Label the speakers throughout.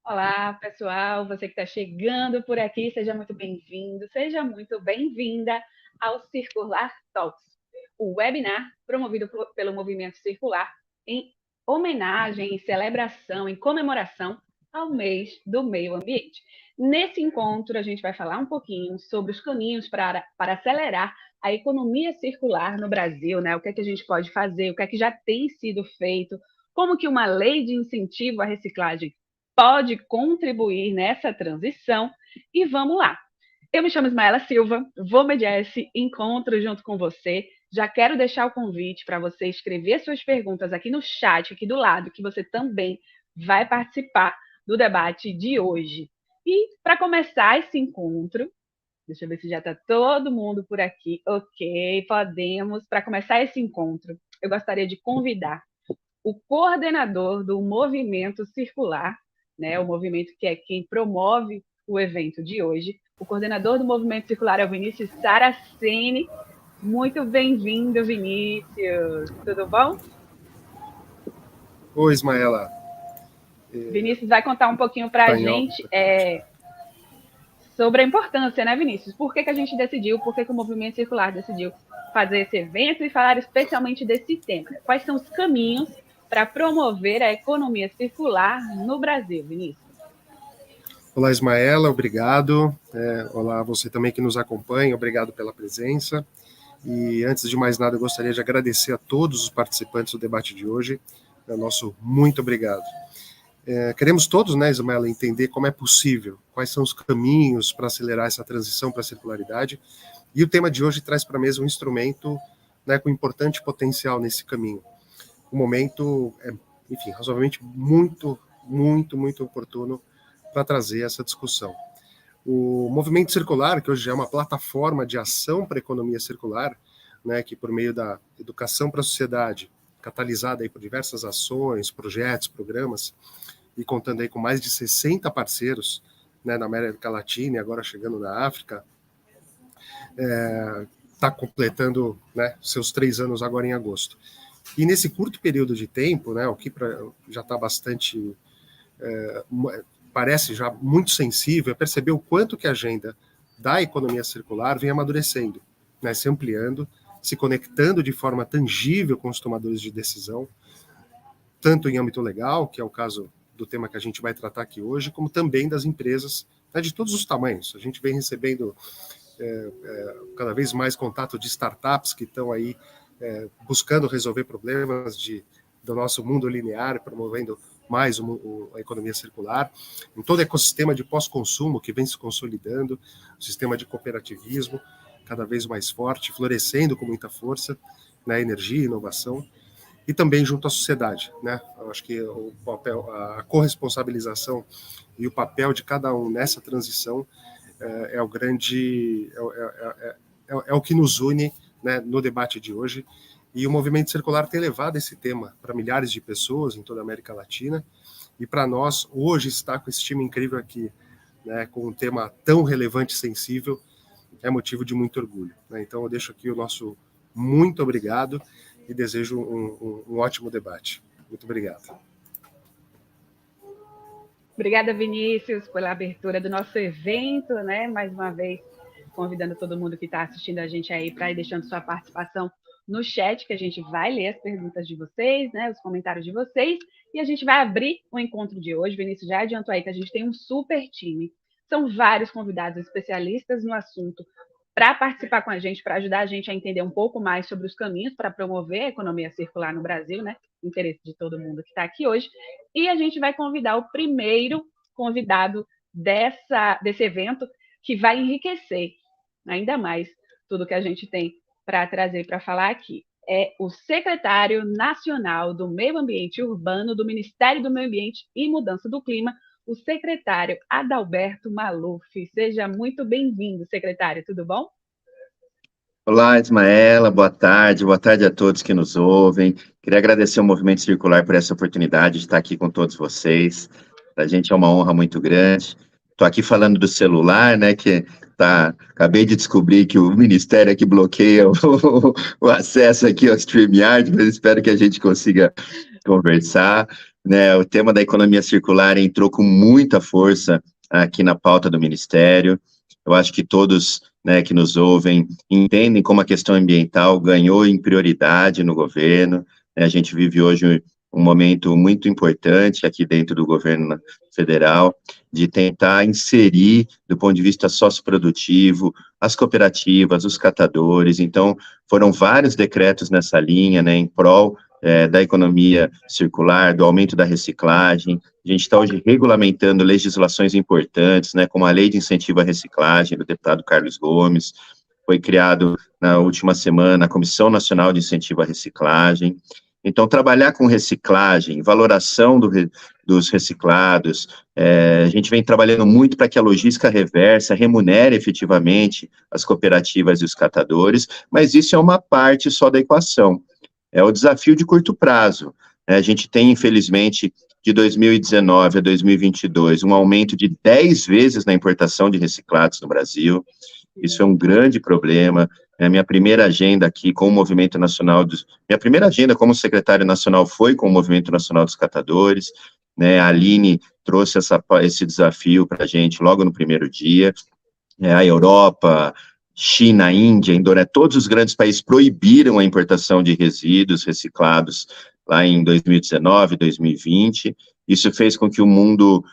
Speaker 1: Olá, pessoal, você que está chegando por aqui, seja muito bem-vindo, seja muito bem-vinda ao Circular Talks, o webinar promovido pelo Movimento Circular em homenagem, em celebração, em comemoração ao mês do meio ambiente. Nesse encontro, a gente vai falar um pouquinho sobre os caminhos para acelerar a economia circular no Brasil, né? O que é que a gente pode fazer, o que é que já tem sido feito, como que uma lei de incentivo à reciclagem pode contribuir nessa transição. E vamos lá. Eu me chamo Ismaela Silva, vou mediar esse encontro junto com você. Já quero deixar o convite para você escrever suas perguntas aqui no chat, aqui do lado, que você também vai participar do debate de hoje. E para começar esse encontro, deixa eu ver se já está todo mundo por aqui. Ok, podemos. Para começar esse encontro, eu gostaria de convidar o coordenador do Movimento Circular, né, o movimento que é quem promove o evento de hoje. O coordenador do Movimento Circular é o Vinícius Saraceni. Muito bem-vindo, Vinícius. Tudo bom?
Speaker 2: Oi, Ismaela.
Speaker 1: Vinícius vai contar um pouquinho para a gente sobre a importância, né, Vinícius? Por que a gente decidiu, por que o Movimento Circular decidiu fazer esse evento e falar especialmente desse tema? Quais são os caminhos para promover a economia circular no Brasil, Vinícius?
Speaker 2: Olá, Ismaela, obrigado. Olá, você também que nos acompanha, obrigado pela presença. E antes de mais nada, eu gostaria de agradecer a todos os participantes do debate de hoje. Nosso muito obrigado. Queremos todos, né, Ismaela, entender como é possível, quais são os caminhos para acelerar essa transição para a circularidade. E o tema de hoje traz para a mesa um instrumento, né, com importante potencial nesse caminho. O momento é, enfim, razoavelmente muito oportuno para trazer essa discussão. O Movimento Circular, que hoje é uma plataforma de ação para a economia circular, né, que por meio da educação para a sociedade, catalisada aí por diversas ações, projetos, programas, e contando aí com mais de 60 parceiros, né, na América Latina e agora chegando na África, está completando, né, seus 3 anos agora em agosto. E nesse curto período de tempo, né, o que já está bastante, parece já muito sensível, é perceber o quanto que a agenda da economia circular vem amadurecendo, né, se ampliando, se conectando de forma tangível com os tomadores de decisão, tanto em âmbito legal, que é o caso do tema que a gente vai tratar aqui hoje, como também das empresas, né, de todos os tamanhos. A gente vem recebendo cada vez mais contato de startups que estão aí buscando resolver problemas do nosso mundo linear, promovendo mais a economia circular, em todo o ecossistema de pós-consumo que vem se consolidando, o sistema de cooperativismo cada vez mais forte, florescendo com muita força, né, energia e inovação, e também junto à sociedade, né? Eu acho que o papel, a corresponsabilização e o papel de cada um nessa transição é o grande, é o que nos une, né, no debate de hoje. E o Movimento Circular tem levado esse tema para milhares de pessoas em toda a América Latina, e para nós, hoje, estar com esse time incrível aqui, né, com um tema tão relevante e sensível, é motivo de muito orgulho, né? Então, eu deixo aqui o nosso muito obrigado e desejo um ótimo debate. Muito obrigado.
Speaker 1: Obrigada, Vinícius, pela abertura do nosso evento, né? Mais uma vez, convidando todo mundo que está assistindo a gente aí para ir deixando sua participação no chat, que a gente vai ler as perguntas de vocês, né? Os comentários de vocês, e a gente vai abrir o encontro de hoje. Vinícius já adiantou aí que a gente tem um super time. São vários convidados especialistas no assunto para participar com a gente, para ajudar a gente a entender um pouco mais sobre os caminhos para promover a economia circular no Brasil, né? Interesse de todo mundo que está aqui hoje. E a gente vai convidar o primeiro convidado desse evento, que vai enriquecer ainda mais tudo que a gente tem para trazer para falar aqui. É o secretário nacional do Meio Ambiente Urbano do Ministério do Meio Ambiente e Mudança do Clima, o secretário Adalberto Maluf. Seja muito bem-vindo, secretário, tudo bom?
Speaker 3: Olá, Ismaela, boa tarde a todos que nos ouvem. Queria agradecer ao Movimento Circular por essa oportunidade de estar aqui com todos vocês. Para a gente é uma honra muito grande. Estou aqui falando do celular, né, acabei de descobrir que o Ministério aqui bloqueia o acesso aqui ao StreamYard, mas espero que a gente consiga conversar. né, o tema da economia circular entrou com muita força aqui na pauta do Ministério. Eu acho que todos, né, que nos ouvem entendem como a questão ambiental ganhou em prioridade no governo, né. A gente vive hoje um momento muito importante aqui dentro do governo federal, de tentar inserir, do ponto de vista socioprodutivo, as cooperativas, os catadores. Então, foram vários decretos nessa linha, né, em prol da economia circular, do aumento da reciclagem. A gente está hoje regulamentando legislações importantes, né, como a Lei de Incentivo à Reciclagem, do deputado Carlos Gomes. Foi criado, na última semana, a Comissão Nacional de Incentivo à Reciclagem. Então, trabalhar com reciclagem, valoração dos reciclados, a gente vem trabalhando muito para que a logística reversa remunere efetivamente as cooperativas e os catadores, mas isso é uma parte só da equação. É o desafio de curto prazo. A gente tem, infelizmente, de 2019 a 2022, um aumento de 10 vezes na importação de reciclados no Brasil. Isso é um grande problema. Minha primeira agenda aqui com o Movimento Nacional Minha primeira agenda como secretário nacional foi com o Movimento Nacional dos Catadores, né? A Aline trouxe esse desafio para a gente logo no primeiro dia. A Europa, China, Índia, Indonésia, todos os grandes países proibiram a importação de resíduos reciclados lá em 2019, 2020. Isso fez com que o mundo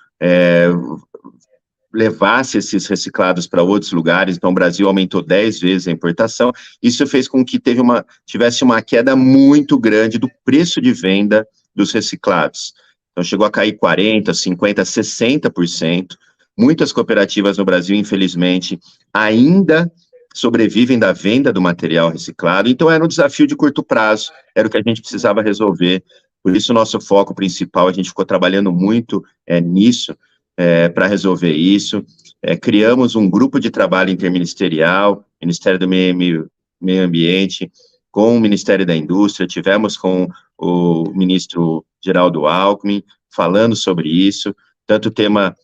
Speaker 3: levasse esses reciclados para outros lugares. Então o Brasil aumentou 10 vezes a importação. Isso fez com que tivesse uma queda muito grande do preço de venda dos reciclados. Então chegou a cair 40%, 50%, 60%. Muitas cooperativas no Brasil, infelizmente, ainda sobrevivem da venda do material reciclado. Então era um desafio de curto prazo, era o que a gente precisava resolver. Por isso o nosso foco principal, a gente ficou trabalhando muito nisso, para resolver isso. Criamos um grupo de trabalho interministerial, Ministério do Meio Ambiente, com o Ministério da Indústria, tivemos com o ministro Geraldo Alckmin, falando sobre isso, tanto o tema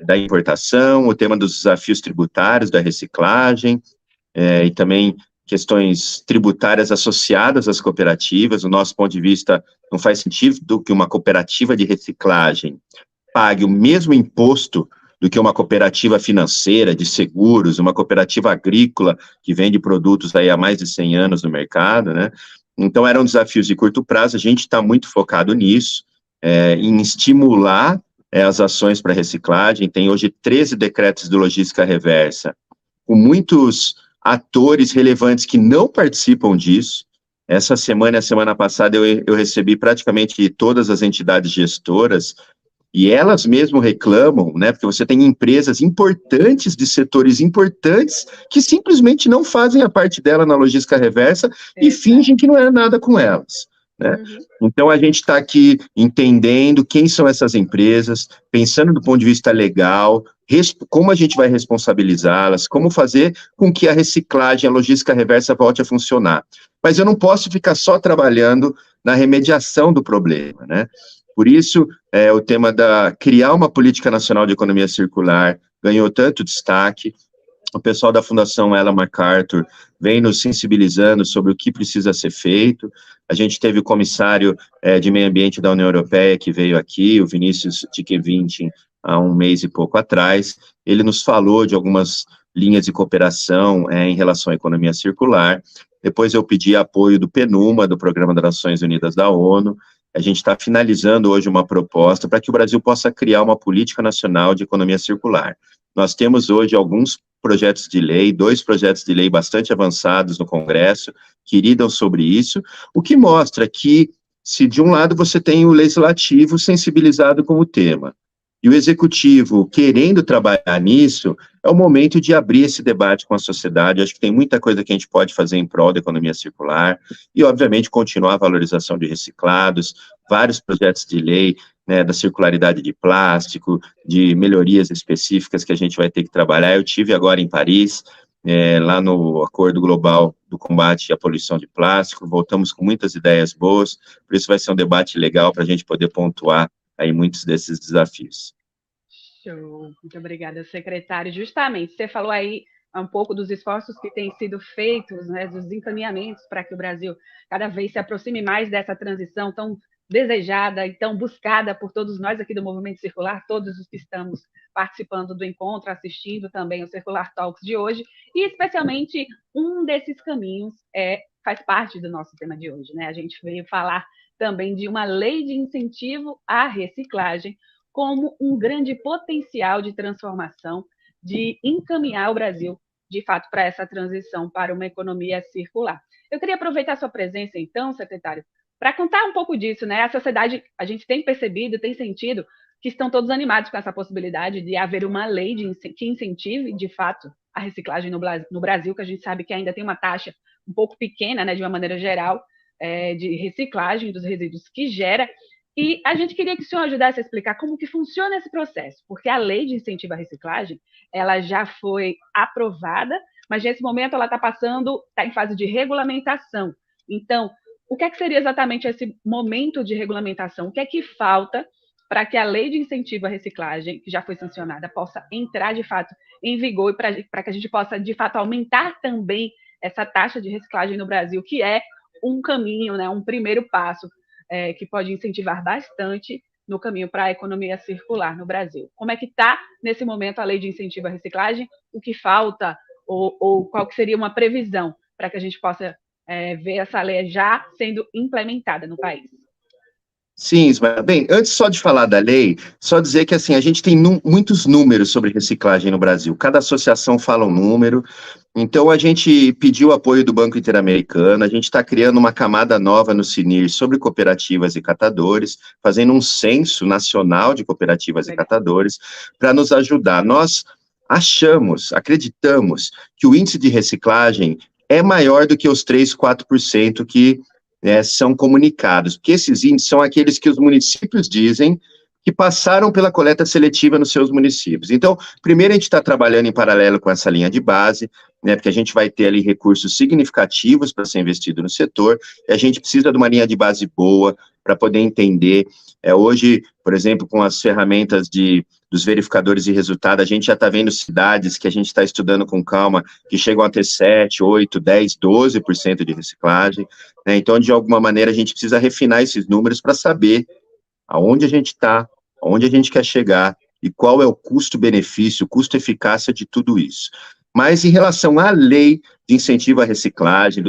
Speaker 3: da importação, o tema dos desafios tributários da reciclagem, e também questões tributárias associadas às cooperativas. Do nosso ponto de vista, não faz sentido que uma cooperativa de reciclagem pague o mesmo imposto do que uma cooperativa financeira, de seguros, uma cooperativa agrícola, que vende produtos aí há mais de 100 anos no mercado, né? Então, eram desafios de curto prazo, a gente está muito focado nisso, em estimular as ações para reciclagem. Tem hoje 13 decretos de logística reversa, com muitos atores relevantes que não participam disso. Essa semana e a semana passada eu recebi praticamente todas as entidades gestoras, e elas mesmo reclamam, né, porque você tem empresas importantes, de setores importantes, que simplesmente não fazem a parte dela na logística reversa e fingem que não é nada com elas, né? Então, a gente está aqui entendendo quem são essas empresas, pensando do ponto de vista legal, como a gente vai responsabilizá-las, como fazer com que a reciclagem, a logística reversa volte a funcionar. Mas eu não posso ficar só trabalhando na remediação do problema, né? Por isso, o tema criar uma política nacional de economia circular ganhou tanto destaque. O pessoal da Fundação Ellen MacArthur vem nos sensibilizando sobre o que precisa ser feito. A gente teve o comissário de meio ambiente da União Europeia que veio aqui, o Vinícius Dickevintin, há um mês e pouco atrás. Ele nos falou de algumas linhas de cooperação em relação à economia circular. Depois eu pedi apoio do PNUMA, do Programa das Nações Unidas da ONU. A gente está finalizando hoje uma proposta para que o Brasil possa criar uma política nacional de economia circular. Nós temos hoje alguns projetos de lei, 2 projetos de lei bastante avançados no Congresso, que lidam sobre isso, o que mostra que, se de um lado você tem o legislativo sensibilizado com o tema, e o executivo querendo trabalhar nisso, é o momento de abrir esse debate com a sociedade. Acho que tem muita coisa que a gente pode fazer em prol da economia circular, e, obviamente, continuar a valorização de reciclados, vários projetos de lei, né, da circularidade de plástico, de melhorias específicas que a gente vai ter que trabalhar. Eu tive agora em Paris, lá no Acordo Global do Combate à Poluição de Plástico, voltamos com muitas ideias boas, por isso vai ser um debate legal para a gente poder pontuar aí muitos desses desafios.
Speaker 1: Show, muito obrigada, secretário. Justamente, você falou aí um pouco dos esforços que têm sido feitos, né, dos encaminhamentos para que o Brasil cada vez se aproxime mais dessa transição tão desejada, então buscada por todos nós aqui do Movimento Circular, todos os que estamos participando do encontro, assistindo também o Circular Talks de hoje, e especialmente um desses caminhos faz parte do nosso tema de hoje, né? A gente veio falar também de uma lei de incentivo à reciclagem como um grande potencial de transformação, de encaminhar o Brasil, de fato, para essa transição para uma economia circular. Eu queria aproveitar a sua presença, então, secretário, para contar um pouco disso, né? A sociedade, a gente tem percebido, tem sentido que estão todos animados com essa possibilidade de haver uma lei que incentive, de fato, a reciclagem no Brasil, que a gente sabe que ainda tem uma taxa um pouco pequena, né, de uma maneira geral, de reciclagem dos resíduos que gera. E a gente queria que o senhor ajudasse a explicar como que funciona esse processo, porque a lei de incentivo à reciclagem, ela já foi aprovada, mas nesse momento ela está em fase de regulamentação. Então, o que seria exatamente esse momento de regulamentação? O que é que falta para que a lei de incentivo à reciclagem, que já foi sancionada, possa entrar de fato em vigor e para que a gente possa de fato aumentar também essa taxa de reciclagem no Brasil, que é um caminho, né, um primeiro passo que pode incentivar bastante no caminho para a economia circular no Brasil. Como é que está, nesse momento, a lei de incentivo à reciclagem? O que falta ou qual que seria uma previsão para que a gente possa ver essa lei já sendo implementada no país?
Speaker 3: Sim, Ismael. Bem, antes só de falar da lei, só dizer que assim, a gente tem muitos números sobre reciclagem no Brasil. Cada associação fala um número. Então, a gente pediu o apoio do Banco Interamericano, a gente está criando uma camada nova no CINIR sobre cooperativas e catadores, fazendo um censo nacional de cooperativas e catadores, para nos ajudar. Nós acreditamos que o índice de reciclagem é maior do que os 3, 4% que são comunicados, porque esses índices são aqueles que os municípios dizem que passaram pela coleta seletiva nos seus municípios. Então, primeiro a gente está trabalhando em paralelo com essa linha de base, né, porque a gente vai ter ali recursos significativos para ser investido no setor, e a gente precisa de uma linha de base boa para poder entender. Hoje, por exemplo, com as ferramentas dos verificadores de resultado, a gente já está vendo cidades que a gente está estudando com calma, que chegam a ter 7, 8, 10, 12% de reciclagem, né? Então, de alguma maneira, a gente precisa refinar esses números para saber aonde a gente está, aonde a gente quer chegar e qual é o custo-benefício, custo-eficácia de tudo isso. Mas em relação à lei de incentivo à reciclagem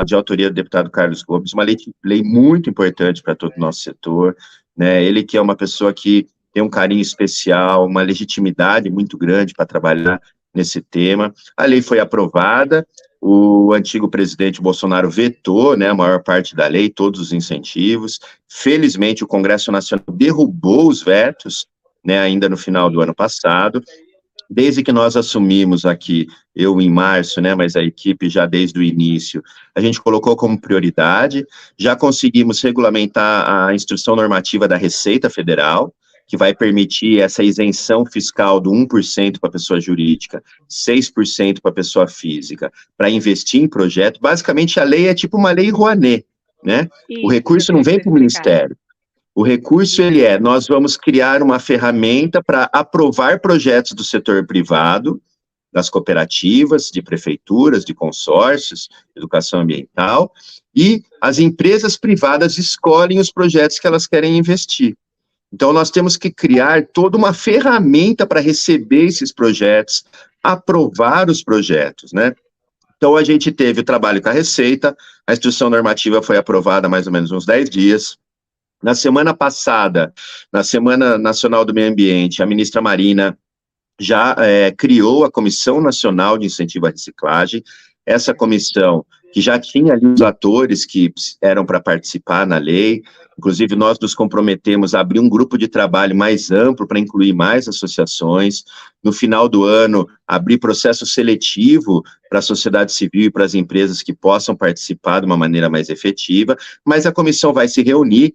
Speaker 3: de autoria do deputado Carlos Gomes, uma lei muito importante para todo o nosso setor, né? Ele que é uma pessoa que tem um carinho especial, uma legitimidade muito grande para trabalhar nesse tema. A lei foi aprovada, o antigo presidente Bolsonaro vetou, né, a maior parte da lei, todos os incentivos. Felizmente, o Congresso Nacional derrubou os vetos, né, ainda no final do ano passado. Desde que nós assumimos aqui, eu em março, né, mas a equipe já desde o início, a gente colocou como prioridade, já conseguimos regulamentar a instrução normativa da Receita Federal, que vai permitir essa isenção fiscal do 1% para a pessoa jurídica, 6% para a pessoa física, para investir em projeto. Basicamente, a lei é tipo uma lei Rouanet, né? Isso, o recurso não vem para o Ministério. O recurso, nós vamos criar uma ferramenta para aprovar projetos do setor privado, das cooperativas, de prefeituras, de consórcios, educação ambiental, e as empresas privadas escolhem os projetos que elas querem investir. Então, nós temos que criar toda uma ferramenta para receber esses projetos, aprovar os projetos, né? Então, a gente teve o trabalho com a Receita, a instrução normativa foi aprovada há mais ou menos uns 10 dias. Na semana passada, na Semana Nacional do Meio Ambiente, a ministra Marina já criou a Comissão Nacional de Incentivo à Reciclagem. Essa comissão, que já tinha ali os atores que eram para participar na lei, inclusive nós nos comprometemos a abrir um grupo de trabalho mais amplo para incluir mais associações. No final do ano, abrir processo seletivo para a sociedade civil e para as empresas que possam participar de uma maneira mais efetiva, mas a comissão vai se reunir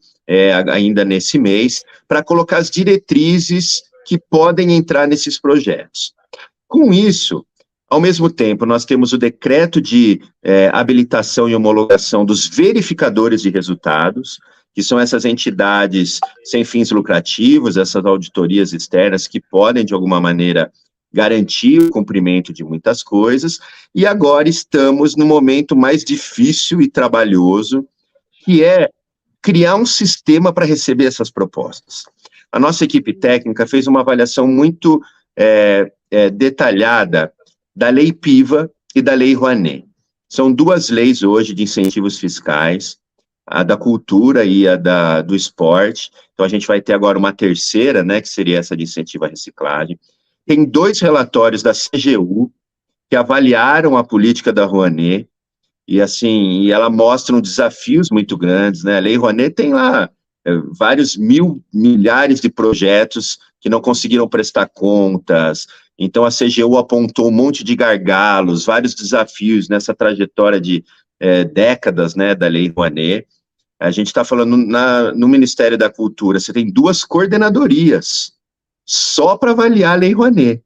Speaker 3: ainda nesse mês para colocar as diretrizes que podem entrar nesses projetos. Com isso, ao mesmo tempo, nós temos o decreto de habilitação e homologação dos verificadores de resultados, que são essas entidades sem fins lucrativos, essas auditorias externas que podem, de alguma maneira, garantir o cumprimento de muitas coisas, e agora estamos no momento mais difícil e trabalhoso, que é criar um sistema para receber essas propostas. A nossa equipe técnica fez uma avaliação muito detalhada da Lei PIVA e da Lei Rouanet. São duas leis hoje de incentivos fiscais, a da cultura e a do esporte. Então, a gente vai ter agora uma terceira, né, que seria essa de incentivo à reciclagem. Tem 2 relatórios da CGU que avaliaram a política da Rouanet, e assim, e ela mostra desafios muito grandes, né? A Lei Rouanet tem lá vários milhares de projetos que não conseguiram prestar contas. Então, a CGU apontou um monte de gargalos, vários desafios nessa trajetória de décadas, né, da Lei Rouanet. A gente está falando no Ministério da Cultura, você tem 2 coordenadorias só para avaliar a Lei Rouanet,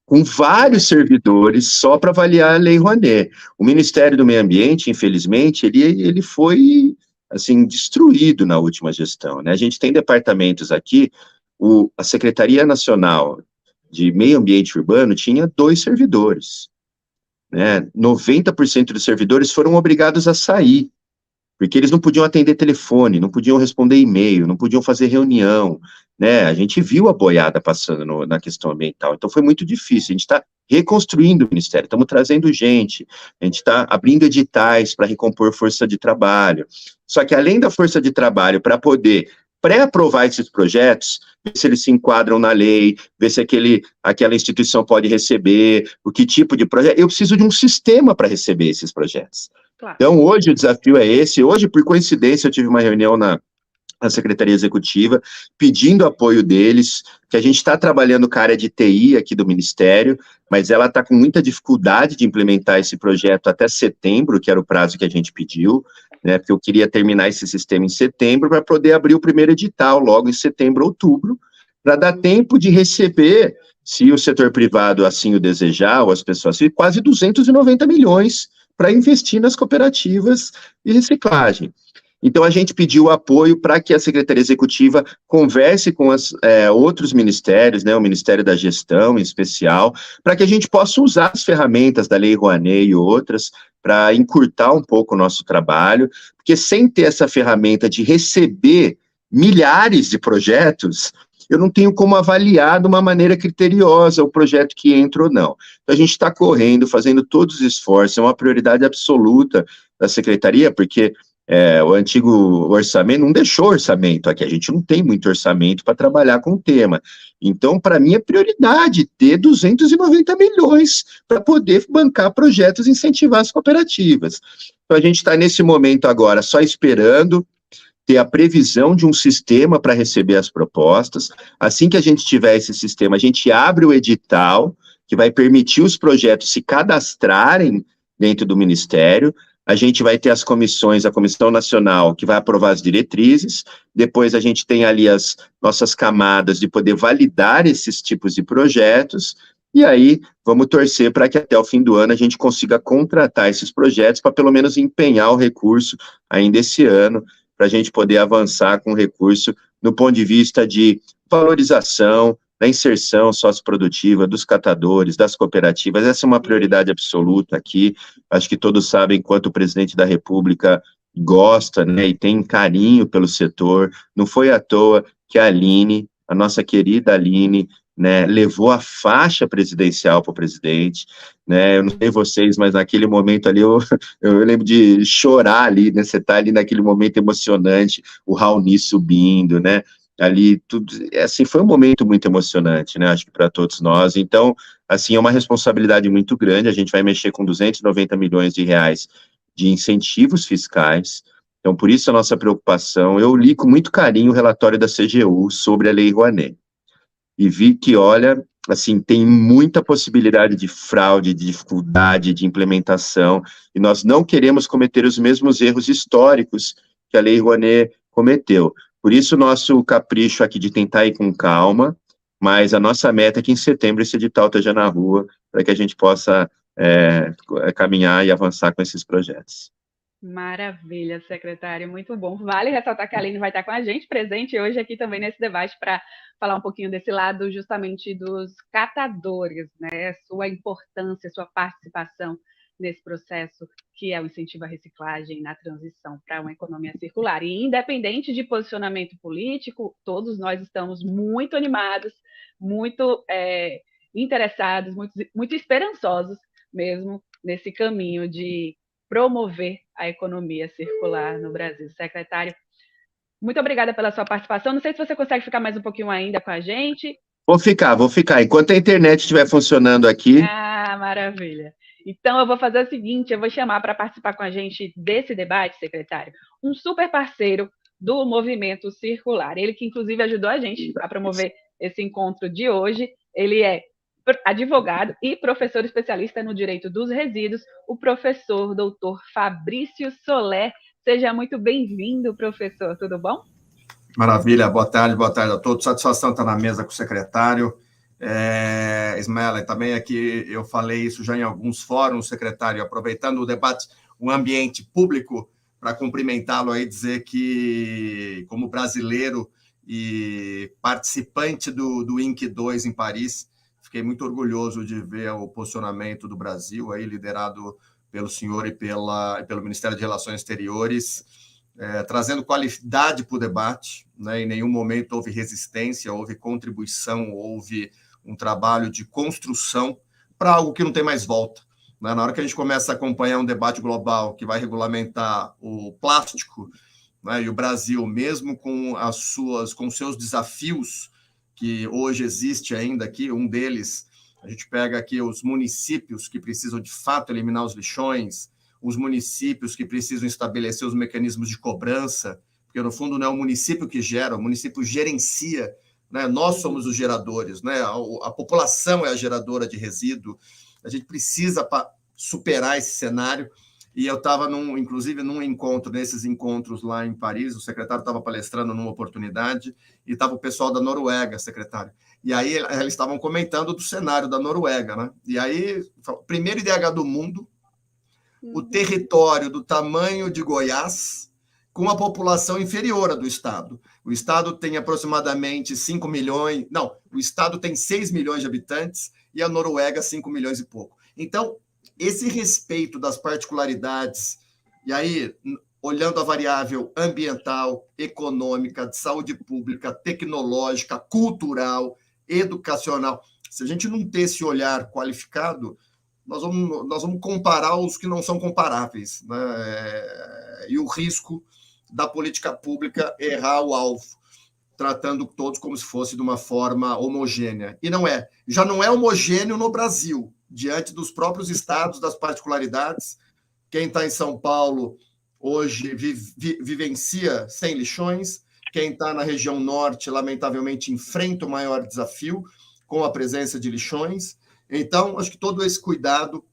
Speaker 3: com vários servidores só para avaliar a Lei Rouanet. O Ministério do Meio Ambiente, infelizmente, ele foi, assim, destruído na última gestão, né? A gente tem departamentos aqui, a Secretaria Nacional de Meio Ambiente Urbano tinha 2 servidores, né? 90% dos servidores foram obrigados a sair, porque eles não podiam atender telefone, não podiam responder e-mail, não podiam fazer reunião, né? A gente viu a boiada passando na questão ambiental, então foi muito difícil. A gente está reconstruindo o Ministério, estamos trazendo gente, a gente está abrindo editais para recompor força de trabalho. Só que além da força de trabalho, para poder pré-aprovar esses projetos, ver se eles se enquadram na lei, ver se aquela instituição pode receber, o que tipo de projeto, eu preciso de um sistema para receber esses projetos.
Speaker 1: Claro.
Speaker 3: Então, hoje o desafio é esse. Hoje, por coincidência, eu tive uma reunião na Secretaria Executiva, pedindo apoio deles, que a gente está trabalhando com a área de TI aqui do Ministério, mas ela está com muita dificuldade de implementar esse projeto até setembro, que era o prazo que a gente pediu, né, porque eu queria terminar esse sistema em setembro para poder abrir o primeiro edital, logo em setembro, outubro, para dar tempo de receber, se o setor privado assim o desejar, ou as pessoas, quase 290 milhões para investir nas cooperativas de reciclagem. Então, a gente pediu apoio para que a Secretaria Executiva converse com outros ministérios, né, o Ministério da Gestão em especial, para que a gente possa usar as ferramentas da Lei Rouanet e outras para encurtar um pouco o nosso trabalho, porque sem ter essa ferramenta de receber milhares de projetos, eu não tenho como avaliar de uma maneira criteriosa o projeto que entra ou não. Então, a gente está correndo, fazendo todos os esforços, é uma prioridade absoluta da Secretaria, porque o antigo orçamento não deixou orçamento aqui, a gente não tem muito orçamento para trabalhar com o tema. Então, para mim, é prioridade ter 290 milhões para poder bancar projetos e incentivar as cooperativas. Então, a gente está nesse momento agora só esperando ter a previsão de um sistema para receber as propostas. Assim que a gente tiver esse sistema, a gente abre o edital, que vai permitir os projetos se cadastrarem dentro do Ministério. A gente vai ter as comissões, a Comissão Nacional, que vai aprovar as diretrizes, depois a gente tem ali as nossas camadas de poder validar esses tipos de projetos, e aí vamos torcer para que até o fim do ano a gente consiga contratar esses projetos para pelo menos empenhar o recurso ainda esse ano, para a gente poder avançar com o recurso no ponto de vista de valorização, da inserção socioprodutiva dos catadores, das cooperativas. Essa é uma prioridade absoluta aqui. Acho que todos sabem quanto o presidente da República gosta, né, e tem carinho pelo setor. Não foi à toa que a Aline, a nossa querida Aline, né, levou a faixa presidencial para o presidente, né, eu não sei vocês, mas naquele momento ali, eu lembro de chorar ali, né, você está ali naquele momento emocionante, o Raoni subindo, né, ali, tudo, assim, foi um momento muito emocionante, né, acho que para todos nós. Então, assim, é uma responsabilidade muito grande, a gente vai mexer com 290 milhões de reais de incentivos fiscais, então, por isso a nossa preocupação. Eu li com muito carinho o relatório da CGU sobre a Lei Rouanet, e vi que, olha, assim, tem muita possibilidade de fraude, de dificuldade de implementação, e nós não queremos cometer os mesmos erros históricos que a Lei Rouanet cometeu. Por isso, o nosso capricho aqui de tentar ir com calma, mas a nossa meta é que em setembro esse edital esteja na rua, para que a gente possa caminhar e avançar com esses projetos.
Speaker 1: Maravilha, secretário, muito bom. Vale ressaltar que a Aline vai estar com a gente, presente hoje aqui também nesse debate, para falar um pouquinho desse lado justamente dos catadores, né? Sua importância, sua participação nesse processo que é o incentivo à reciclagem na transição para uma economia circular. E independente de posicionamento político, todos nós estamos muito animados, muito interessados, muito esperançosos mesmo nesse caminho de promover a economia circular no Brasil. Secretário, muito obrigada pela sua participação. Não sei se você consegue ficar mais um pouquinho ainda com a gente.
Speaker 3: Vou ficar. Enquanto a internet estiver funcionando aqui.
Speaker 1: Ah, maravilha. Então, eu vou fazer o seguinte, eu vou chamar para participar com a gente desse debate, secretário, um super parceiro do Movimento Circular. Ele que, inclusive, ajudou a gente a promover esse encontro de hoje. Ele é advogado e professor especialista no direito dos resíduos, o professor doutor Fabrício Soler. Seja muito bem-vindo, professor. Tudo bom?
Speaker 4: Maravilha. Boa tarde a todos. Satisfação estar na mesa com o secretário. Ismaela, também aqui eu falei isso já em alguns fóruns, secretário, aproveitando o debate, um ambiente público, para cumprimentá-lo aí, dizer que, como brasileiro e participante do INC 2 em Paris, fiquei muito orgulhoso de ver o posicionamento do Brasil, aí, liderado pelo senhor e pelo Ministério de Relações Exteriores, trazendo qualidade para o debate, né? Em nenhum momento houve resistência, houve contribuição, houve um trabalho de construção para algo que não tem mais volta. Né? Na hora que a gente começa a acompanhar um debate global que vai regulamentar o plástico, né? E o Brasil, mesmo com seus desafios, que hoje existe ainda aqui, um deles, a gente pega aqui os municípios que precisam de fato eliminar os lixões, os municípios que precisam estabelecer os mecanismos de cobrança, porque no fundo não é o município que gera, o município gerencia, né? Nós somos os geradores, né? A população é a geradora de resíduo, a gente precisa superar esse cenário. E eu estava, inclusive, nesses encontros lá em Paris, o secretário estava palestrando numa oportunidade, e estava o pessoal da Noruega, secretário. E aí eles estavam comentando do cenário da Noruega, né? E aí, primeiro IDH do mundo, o território do tamanho de Goiás, com a população inferior à do Estado. O Estado tem aproximadamente 5 milhões... Não, o Estado tem 6 milhões de habitantes e a Noruega 5 milhões e pouco. Então, esse respeito das particularidades, e aí, olhando a variável ambiental, econômica, de saúde pública, tecnológica, cultural, educacional, se a gente não ter esse olhar qualificado, nós vamos comparar os que não são comparáveis, né? E o risco da política pública errar o alvo, tratando todos como se fosse de uma forma homogênea. E não é. Já não é homogêneo no Brasil, diante dos próprios estados, das particularidades. Quem está em São Paulo hoje vivencia sem lixões. Quem está na região norte, lamentavelmente, enfrenta o maior desafio com a presença de lixões. Então, acho que todo esse cuidado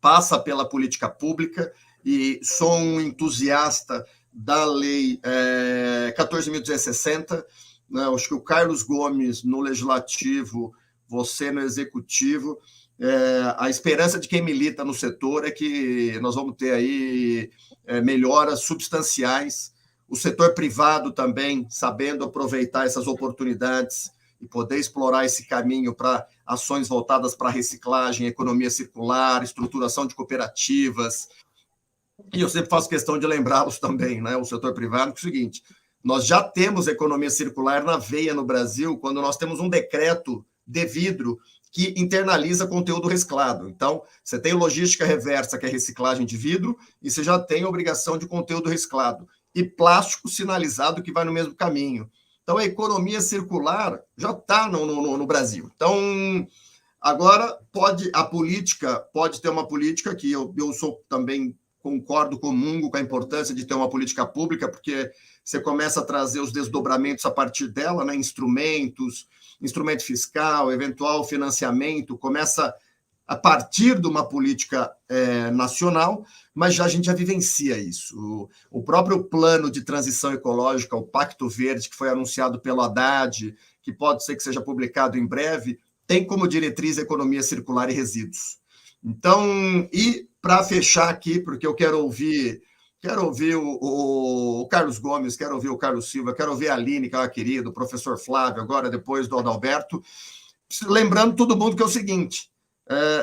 Speaker 4: passa pela política pública, e sou um entusiasta da Lei 14.260, né? Acho que o Carlos Gomes no Legislativo, você no Executivo, a esperança de quem milita no setor é que nós vamos ter aí melhoras substanciais, o setor privado também sabendo aproveitar essas oportunidades e poder explorar esse caminho para ações voltadas para reciclagem, economia circular, estruturação de cooperativas. E eu sempre faço questão de lembrá-los também, né, o setor privado, que é o seguinte: nós já temos economia circular na veia no Brasil, quando nós temos um decreto de vidro que internaliza conteúdo reciclado. Então, você tem logística reversa, que é reciclagem de vidro, e você já tem obrigação de conteúdo reciclado. E plástico sinalizado, que vai no mesmo caminho. Então, a economia circular já está no Brasil. Então, agora, a política pode ter uma política que eu sou também, concordo, comungo com a importância de ter uma política pública, porque você começa a trazer os desdobramentos a partir dela, né? Instrumento fiscal, eventual financiamento, começa a partir de uma política nacional, mas a gente já vivencia isso. O próprio plano de transição ecológica, o Pacto Verde, que foi anunciado pelo Haddad, que pode ser que seja publicado em breve, tem como diretriz a economia circular e resíduos. Então, e para fechar aqui, porque eu quero ouvir o Carlos Gomes, quero ouvir o Carlos Silva, quero ouvir a Aline, que é uma querida, o professor Flávio, agora depois do Adalberto, lembrando todo mundo que é o seguinte: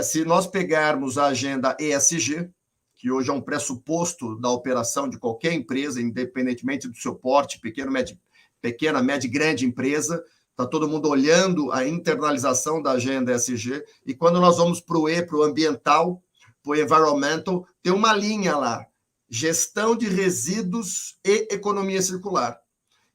Speaker 4: Se nós pegarmos a agenda ESG, que hoje é um pressuposto da operação de qualquer empresa, independentemente do seu porte, pequena, média e grande empresa, está todo mundo olhando a internalização da agenda ESG, e quando nós vamos para o E, para o ambiental, para o environmental, tem uma linha lá, gestão de resíduos e economia circular.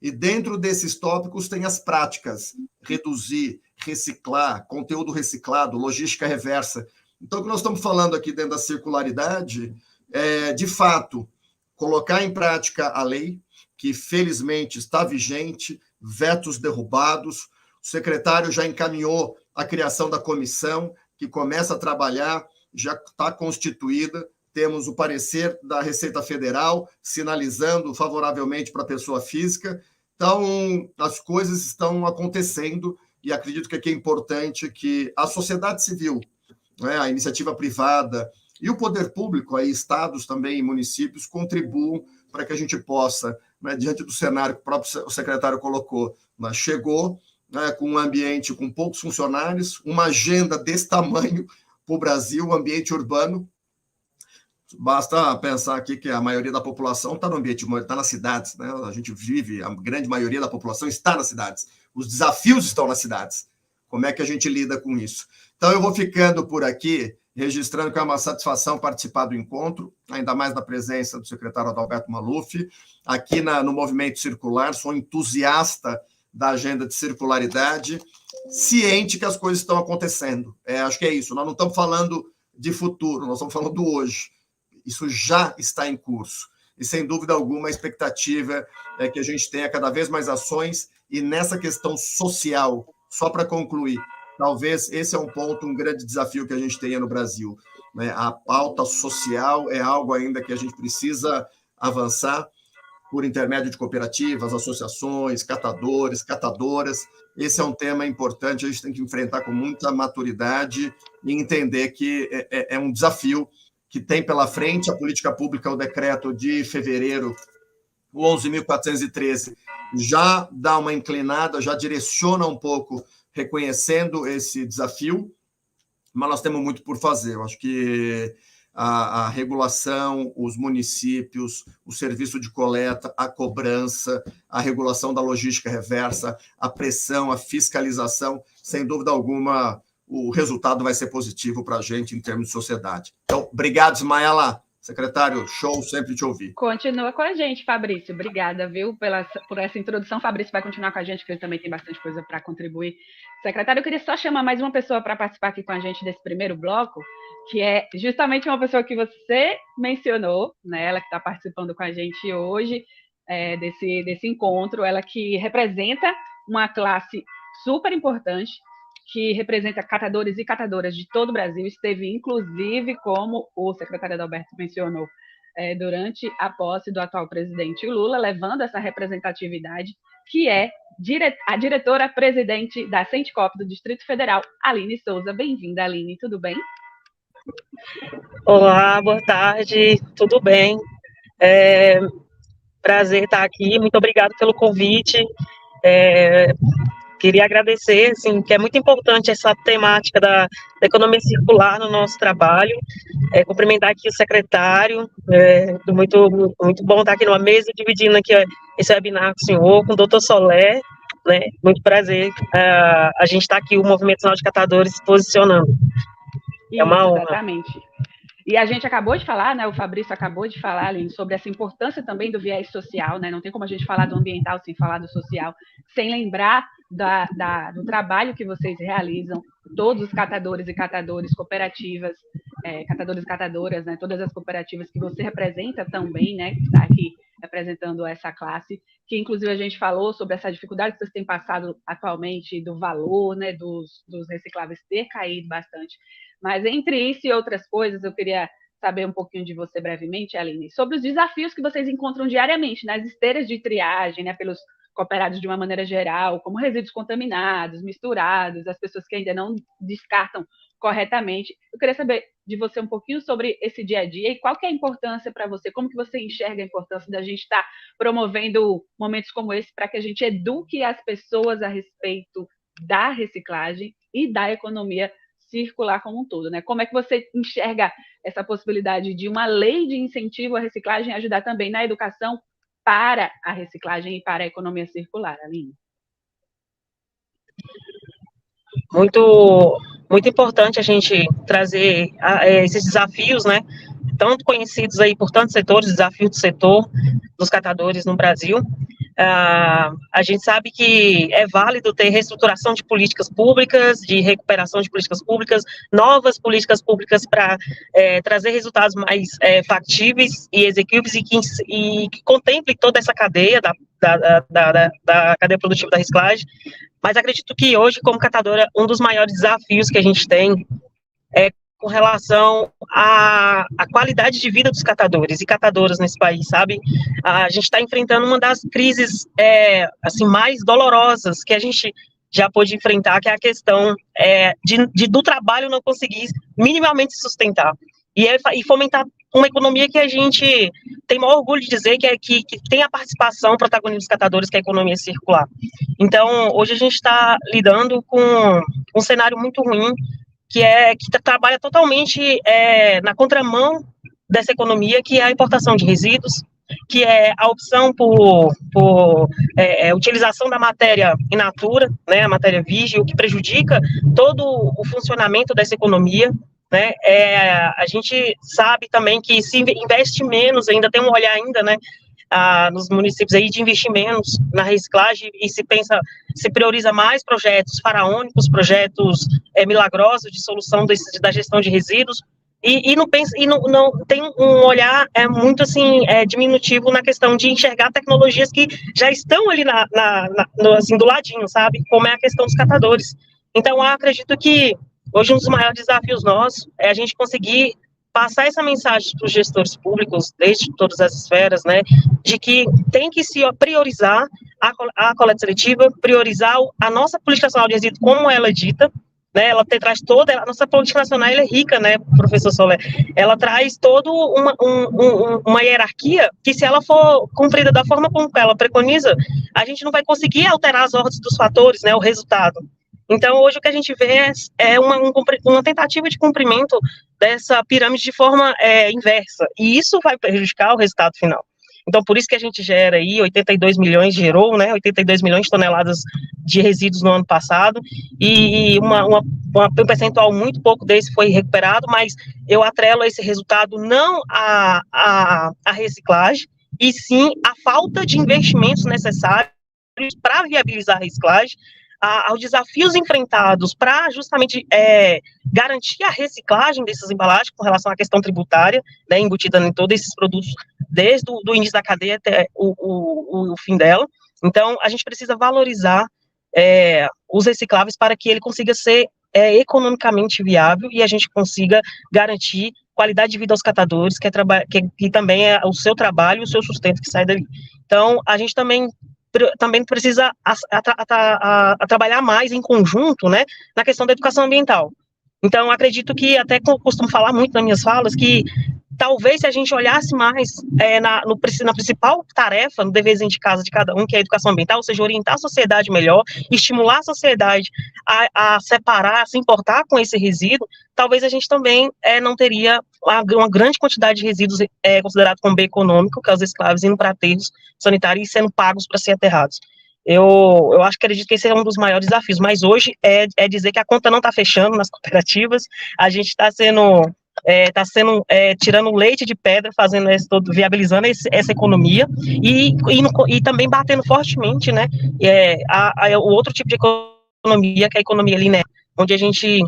Speaker 4: E dentro desses tópicos tem as práticas, reduzir, reciclar, conteúdo reciclado, logística reversa. Então, o que nós estamos falando aqui dentro da circularidade é, de fato, colocar em prática a lei, que felizmente está vigente, vetos derrubados. O secretário já encaminhou a criação da comissão, que começa a trabalhar, já está constituída. Temos o parecer da Receita Federal, sinalizando favoravelmente para a pessoa física. Então, as coisas estão acontecendo, e acredito que aqui é importante que a sociedade civil, né, a iniciativa privada e o poder público, aí, estados também e municípios, contribuam para que a gente possa, né, diante do cenário que o próprio secretário colocou, mas chegou, né, com um ambiente com poucos funcionários, uma agenda desse tamanho para o Brasil, um ambiente urbano. Basta pensar aqui que a maioria da população está no ambiente, está nas cidades, né? A gente vive, a grande maioria da população está nas cidades. Os desafios estão nas cidades. Como é que a gente lida com isso? Então, eu vou ficando por aqui, registrando que é uma satisfação participar do encontro, ainda mais na presença do secretário Adalberto Maluf, aqui no Movimento Circular. Sou entusiasta da agenda de circularidade, ciente que as coisas estão acontecendo. Acho que é isso. Nós não estamos falando de futuro, nós estamos falando do hoje. Isso já está em curso. E, sem dúvida alguma, a expectativa é que a gente tenha cada vez mais ações, e nessa questão social, só para concluir, talvez esse é um ponto, um grande desafio que a gente tenha no Brasil, né? A pauta social é algo ainda que a gente precisa avançar por intermédio de cooperativas, associações, catadores, catadoras. Esse é um tema importante, a gente tem que enfrentar com muita maturidade e entender que é um desafio que tem pela frente. A política pública, o decreto de fevereiro, o 11.413, já dá uma inclinada, já direciona um pouco, reconhecendo esse desafio, mas nós temos muito por fazer. Eu acho que a regulação, os municípios, o serviço de coleta, a cobrança, a regulação da logística reversa, a pressão, a fiscalização, sem dúvida alguma, o resultado vai ser positivo para a gente em termos de sociedade. Então, obrigado, Ismaela. Secretário, show, sempre te ouvir.
Speaker 1: Continua com a gente, Fabrício. Obrigada, viu, por essa introdução. Fabrício vai continuar com a gente, porque ele também tem bastante coisa para contribuir. Secretário, eu queria só chamar mais uma pessoa para participar aqui com a gente desse primeiro bloco, que é justamente uma pessoa que você mencionou, né? Ela que está participando com a gente hoje desse encontro, ela que representa uma classe super importante, que representa catadores e catadoras de todo o Brasil, esteve, inclusive, como o secretário Adalberto mencionou, durante a posse do atual presidente Lula, levando essa representatividade, que é a diretora-presidente da Sentcop do Distrito Federal, Aline Souza. Bem-vinda, Aline, tudo bem?
Speaker 5: Olá, boa tarde, tudo bem? Prazer estar aqui, muito obrigado pelo convite. Queria agradecer, assim, que é muito importante essa temática da economia circular no nosso trabalho. Cumprimentar aqui o secretário, muito bom estar aqui numa mesa, dividindo aqui esse webinar com o senhor, com o doutor Solé, né? Muito prazer a gente estar aqui, o Movimento Nacional de Catadores, se posicionando. É uma honra.
Speaker 1: Exatamente. E a gente acabou de falar, né, o Fabrício acabou de falar, Aline, sobre essa importância também do viés social, né? Não tem como a gente falar do ambiental sem falar do social, sem lembrar do trabalho que vocês realizam, todos os catadores e catadoras, cooperativas, catadores e catadoras, né? Todas as cooperativas que você representa também, né? Que está aqui representando essa classe, que inclusive a gente falou sobre essa dificuldade que vocês têm passado atualmente do valor, né? Dos recicláveis ter caído bastante. Mas entre isso e outras coisas, eu queria saber um pouquinho de você brevemente, Aline, sobre os desafios que vocês encontram diariamente nas esteiras de triagem, né, pelos cooperados de uma maneira geral, como resíduos contaminados, misturados, as pessoas que ainda não descartam corretamente. Eu queria saber de você um pouquinho sobre esse dia a dia e qual que é a importância para você, como que você enxerga a importância da gente estar promovendo momentos como esse para que a gente eduque as pessoas a respeito da reciclagem e da economia circular como um todo, né? Como é que você enxerga essa possibilidade de uma lei de incentivo à reciclagem ajudar também na educação para a reciclagem e para a economia circular, Aline?
Speaker 5: Muito, muito importante a gente trazer esses desafios, né, tanto conhecidos aí por tantos setores, desafio do setor dos catadores no Brasil. A gente sabe que é válido ter reestruturação de políticas públicas, de recuperação de políticas públicas, novas políticas públicas para trazer resultados mais factíveis e execuíveis e que contemple toda essa cadeia da cadeia produtiva da reciclagem. Mas acredito que hoje, como catadora, um dos maiores desafios que a gente tem é com relação à qualidade de vida dos catadores e catadoras nesse país, sabe? A gente está enfrentando uma das crises, assim, mais dolorosas que a gente já pôde enfrentar, que é a questão do trabalho não conseguir minimamente se sustentar. E fomentar uma economia que a gente tem maior orgulho de dizer que tem a participação, o protagonismo dos catadores, que é a economia circular. Então, hoje a gente está lidando com um cenário muito ruim, que trabalha totalmente na contramão dessa economia, que é a importação de resíduos, que é a opção por utilização da matéria in natura, né, a matéria virgem, o que prejudica todo o funcionamento dessa economia, né. A gente sabe também que se investe menos, ainda tem um olhar ainda, né, nos municípios aí de investir menos na reciclagem e se prioriza mais projetos faraônicos, projetos milagrosos de solução da gestão de resíduos e não tem um olhar muito assim diminutivo na questão de enxergar tecnologias que já estão ali assim, do ladinho, sabe? Como é a questão dos catadores. Então, eu acredito que hoje um dos maiores desafios nossos é a gente conseguir passar essa mensagem para os gestores públicos, desde todas as esferas, né, de que tem que se priorizar a coleta seletiva, priorizar a nossa política nacional de resíduos, como ela é dita, né, ela traz toda, a nossa política nacional ela é rica, né, professor Soler, ela traz toda uma hierarquia que, se ela for cumprida da forma como ela preconiza, a gente não vai conseguir alterar as ordens dos fatores, né, o resultado. Então, hoje o que a gente vê é uma tentativa de cumprimento dessa pirâmide de forma inversa, e isso vai prejudicar o resultado final. Então, por isso que a gente gera aí 82 milhões de toneladas de resíduos no ano passado, e um percentual muito pouco desse foi recuperado, mas eu atrelo esse resultado não à reciclagem, e sim à falta de investimentos necessários para viabilizar a reciclagem, aos desafios enfrentados para justamente garantir a reciclagem dessas embalagens com relação à questão tributária, né, embutida em todos esses produtos, desde o início da cadeia até o fim dela. Então, a gente precisa valorizar os recicláveis para que ele consiga ser economicamente viável e a gente consiga garantir qualidade de vida aos catadores, que também é o seu trabalho, o seu sustento que sai dali. Então, a gente também precisa trabalhar mais em conjunto, né, na questão da educação ambiental. Então, acredito que, até costumo falar muito nas minhas falas, que talvez se a gente olhasse mais na principal tarefa, no deverzinho de casa de cada um, que é a educação ambiental, ou seja, orientar a sociedade melhor, estimular a sociedade a separar, a se importar com esse resíduo, talvez a gente também não teria uma grande quantidade de resíduos considerados como bem econômico, que é os escravos indo para aterros sanitários e sendo pagos para ser aterrados. Eu acredito que esse é um dos maiores desafios, mas hoje é dizer que a conta não está fechando nas cooperativas, a gente está tirando leite de pedra, fazendo viabilizando essa economia e também batendo fortemente, né, o outro tipo de economia, que é a economia linear, onde a gente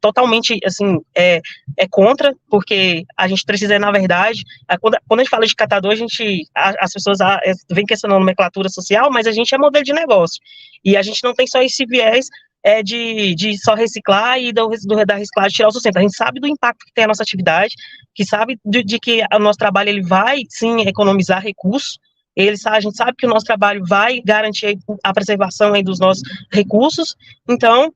Speaker 5: totalmente, assim, é contra, porque a gente precisa, na verdade, quando a gente fala de catador, as pessoas vêm questionando a nomenclatura social, mas a gente é modelo de negócio, e a gente não tem só esse viés de só reciclar e da reciclagem tirar o sustento. A gente sabe do impacto que tem a nossa atividade, que sabe de que o nosso trabalho ele vai, sim, economizar recursos, a gente sabe que o nosso trabalho vai garantir a preservação aí dos nossos recursos, então,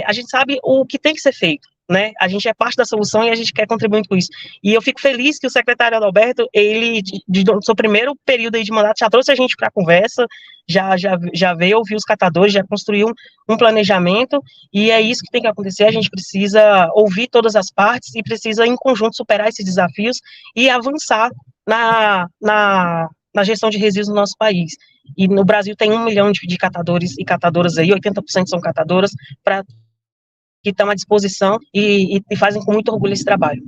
Speaker 5: a gente sabe o que tem que ser feito. né? A gente é parte da solução e a gente quer contribuir com isso. E eu fico feliz que o secretário Adalberto, ele, do seu primeiro período aí de mandato, já trouxe a gente para a conversa, já veio ouvir os catadores, já construiu um planejamento, e é isso que tem que acontecer. A gente precisa ouvir todas as partes e precisa, em conjunto, superar esses desafios e avançar na gestão de resíduos no nosso país. E no Brasil tem 1 milhão de catadores e catadoras aí, 80% são catadoras, que estão à disposição e fazem com muito orgulho esse trabalho.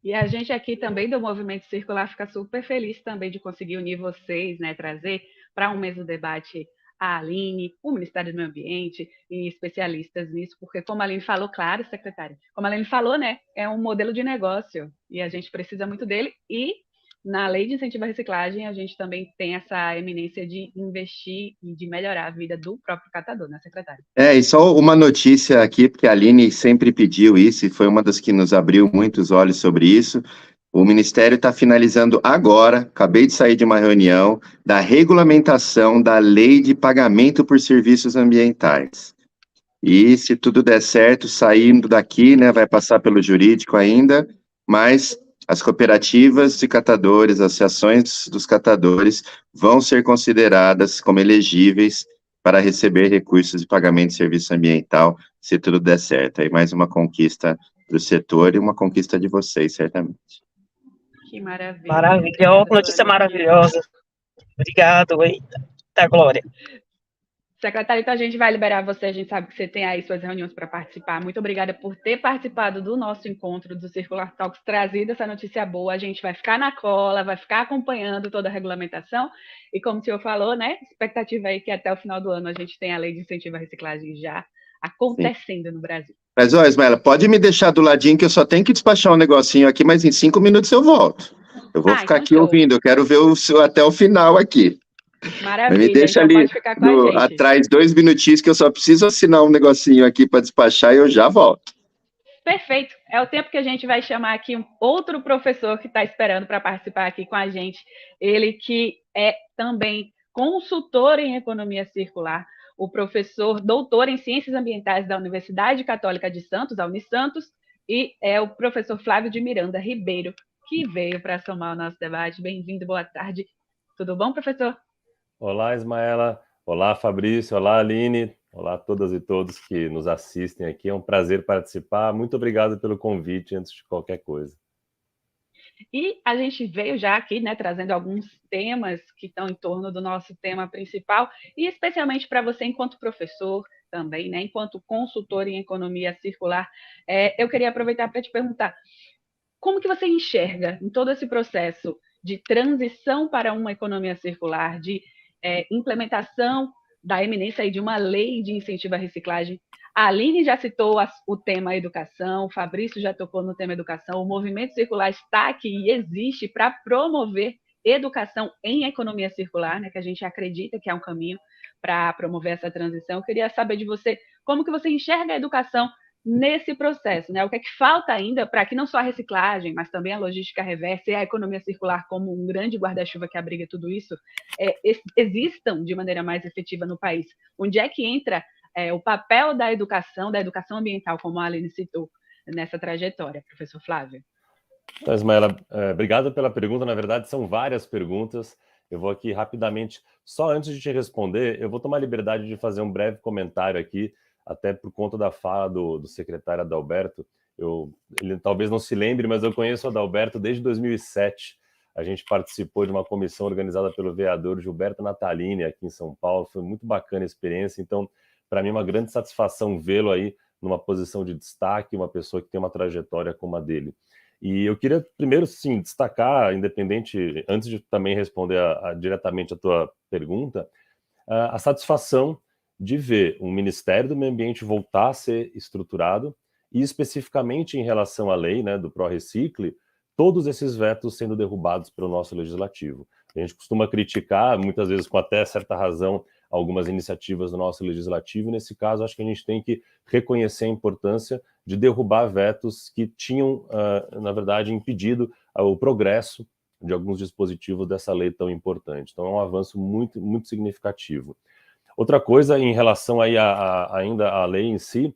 Speaker 1: E a gente aqui também do Movimento Circular fica super feliz também de conseguir unir vocês, né, trazer para um mesmo debate a Aline, o Ministério do Meio Ambiente e especialistas nisso, porque como a Aline falou, claro, secretária, como a Aline falou, né, é um modelo de negócio e a gente precisa muito dele e na lei de incentivo à reciclagem, a gente também tem essa eminência de investir e de melhorar a vida do próprio catador, né, secretária?
Speaker 3: E só uma notícia aqui, porque a Aline sempre pediu isso, e foi uma das que nos abriu muitos olhos sobre isso. O Ministério está finalizando agora, acabei de sair de uma reunião, da regulamentação da Lei de Pagamento por Serviços Ambientais. E se tudo der certo, saindo daqui, né, vai passar pelo jurídico ainda, mas as cooperativas de catadores, as associações dos catadores vão ser consideradas como elegíveis para receber recursos de pagamento de serviço ambiental, se tudo der certo. Aí mais uma conquista do setor e uma conquista de vocês, certamente.
Speaker 1: Que maravilha.
Speaker 5: Maravilhosa, notícia maravilhosa. Obrigado, eita glória.
Speaker 1: Secretário, então a gente vai liberar você, a gente sabe que você tem aí suas reuniões para participar. Muito obrigada por ter participado do nosso encontro do Circular Talks, trazido essa notícia boa. A gente vai ficar na cola, vai ficar acompanhando toda a regulamentação. E como o senhor falou, né, expectativa aí que até o final do ano a gente tenha a lei de incentivo à reciclagem já acontecendo no Brasil.
Speaker 3: Mas, ó, Ismaela, pode me deixar do ladinho que eu só tenho que despachar um negocinho aqui, mas em 5 minutos eu volto. Eu vou ficar aqui ouvindo, eu quero ver até o final aqui.
Speaker 1: Maravilha,
Speaker 3: me deixa
Speaker 1: então
Speaker 3: ali
Speaker 1: pode ficar com a gente.
Speaker 3: Atrás 2 minutinhos que eu só preciso assinar um negocinho aqui para despachar e eu já volto.
Speaker 1: Perfeito, é o tempo que a gente vai chamar aqui um outro professor que está esperando para participar aqui com a gente, ele que é também consultor em economia circular, o professor doutor em ciências ambientais da Universidade Católica de Santos, a Unisantos, e é o professor Flávio de Miranda Ribeiro, que veio para somar o nosso debate. Bem-vindo, boa tarde. Tudo bom, professor?
Speaker 6: Olá, Ismaela. Olá, Fabrício. Olá, Aline. Olá a todas e todos que nos assistem aqui. É um prazer participar. Muito obrigado pelo convite, antes de qualquer coisa.
Speaker 1: E a gente veio já aqui, né, trazendo alguns temas que estão em torno do nosso tema principal, e especialmente para você, enquanto professor também, né, enquanto consultor em economia circular, eu queria aproveitar para te perguntar, como que você enxerga em todo esse processo de transição para uma economia circular, de implementação da eminência aí de uma lei de incentivo à reciclagem? A Aline já citou o tema educação, o Fabrício já tocou no tema educação, o Movimento Circular está aqui e existe para promover educação em economia circular, né, que a gente acredita que é um caminho para promover essa transição. Eu queria saber de você, como que você enxerga a educação nesse processo, né? O que é que falta ainda para que não só a reciclagem, mas também a logística reversa e a economia circular como um grande guarda-chuva que abriga tudo isso, existam de maneira mais efetiva no país? Onde é que entra o papel da educação ambiental, como a Aline citou, nessa trajetória, professor Flávio?
Speaker 6: Então, Ismaela, obrigado pela pergunta. Na verdade, são várias perguntas. Eu vou aqui rapidamente, só antes de te responder, eu vou tomar a liberdade de fazer um breve comentário aqui, até por conta da fala do secretário Adalberto. Ele talvez não se lembre, mas eu conheço o Adalberto desde 2007. A gente participou de uma comissão organizada pelo vereador Gilberto Natalini aqui em São Paulo. Foi muito bacana a experiência. Então, para mim, é uma grande satisfação vê-lo aí numa posição de destaque, uma pessoa que tem uma trajetória como a dele. E eu queria primeiro, sim, destacar, independente, antes de também responder diretamente a tua pergunta, a satisfação de ver o Ministério do Meio Ambiente voltar a ser estruturado e especificamente em relação à lei, né, do ProRecicle, todos esses vetos sendo derrubados pelo nosso legislativo. A gente costuma criticar, muitas vezes com até certa razão, algumas iniciativas do nosso legislativo, e nesse caso acho que a gente tem que reconhecer a importância de derrubar vetos que tinham, na verdade, impedido o progresso de alguns dispositivos dessa lei tão importante. Então é um avanço muito, muito significativo. Outra coisa, em relação aí ainda à lei em si,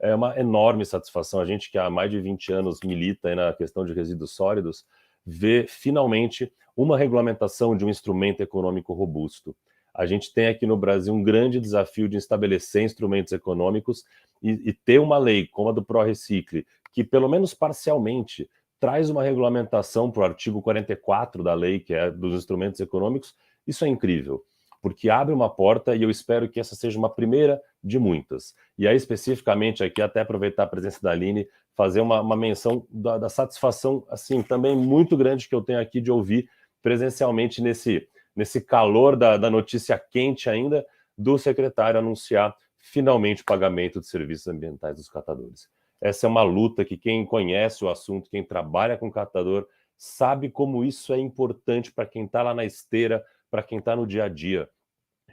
Speaker 6: é uma enorme satisfação. A gente que há mais de 20 anos milita aí na questão de resíduos sólidos, vê finalmente uma regulamentação de um instrumento econômico robusto. A gente tem aqui no Brasil um grande desafio de estabelecer instrumentos econômicos e ter uma lei como a do ProRecicle, que pelo menos parcialmente traz uma regulamentação para o artigo 44 da lei, que é dos instrumentos econômicos. Isso é incrível, porque abre uma porta e eu espero que essa seja uma primeira de muitas. E aí, especificamente aqui, até aproveitar a presença da Aline, fazer uma menção da satisfação, assim, também muito grande que eu tenho aqui de ouvir presencialmente nesse calor da notícia quente ainda, do secretário anunciar finalmente o pagamento de serviços ambientais dos catadores. Essa é uma luta que quem conhece o assunto, quem trabalha com catador, sabe como isso é importante para quem está lá na esteira, para quem está no dia a dia.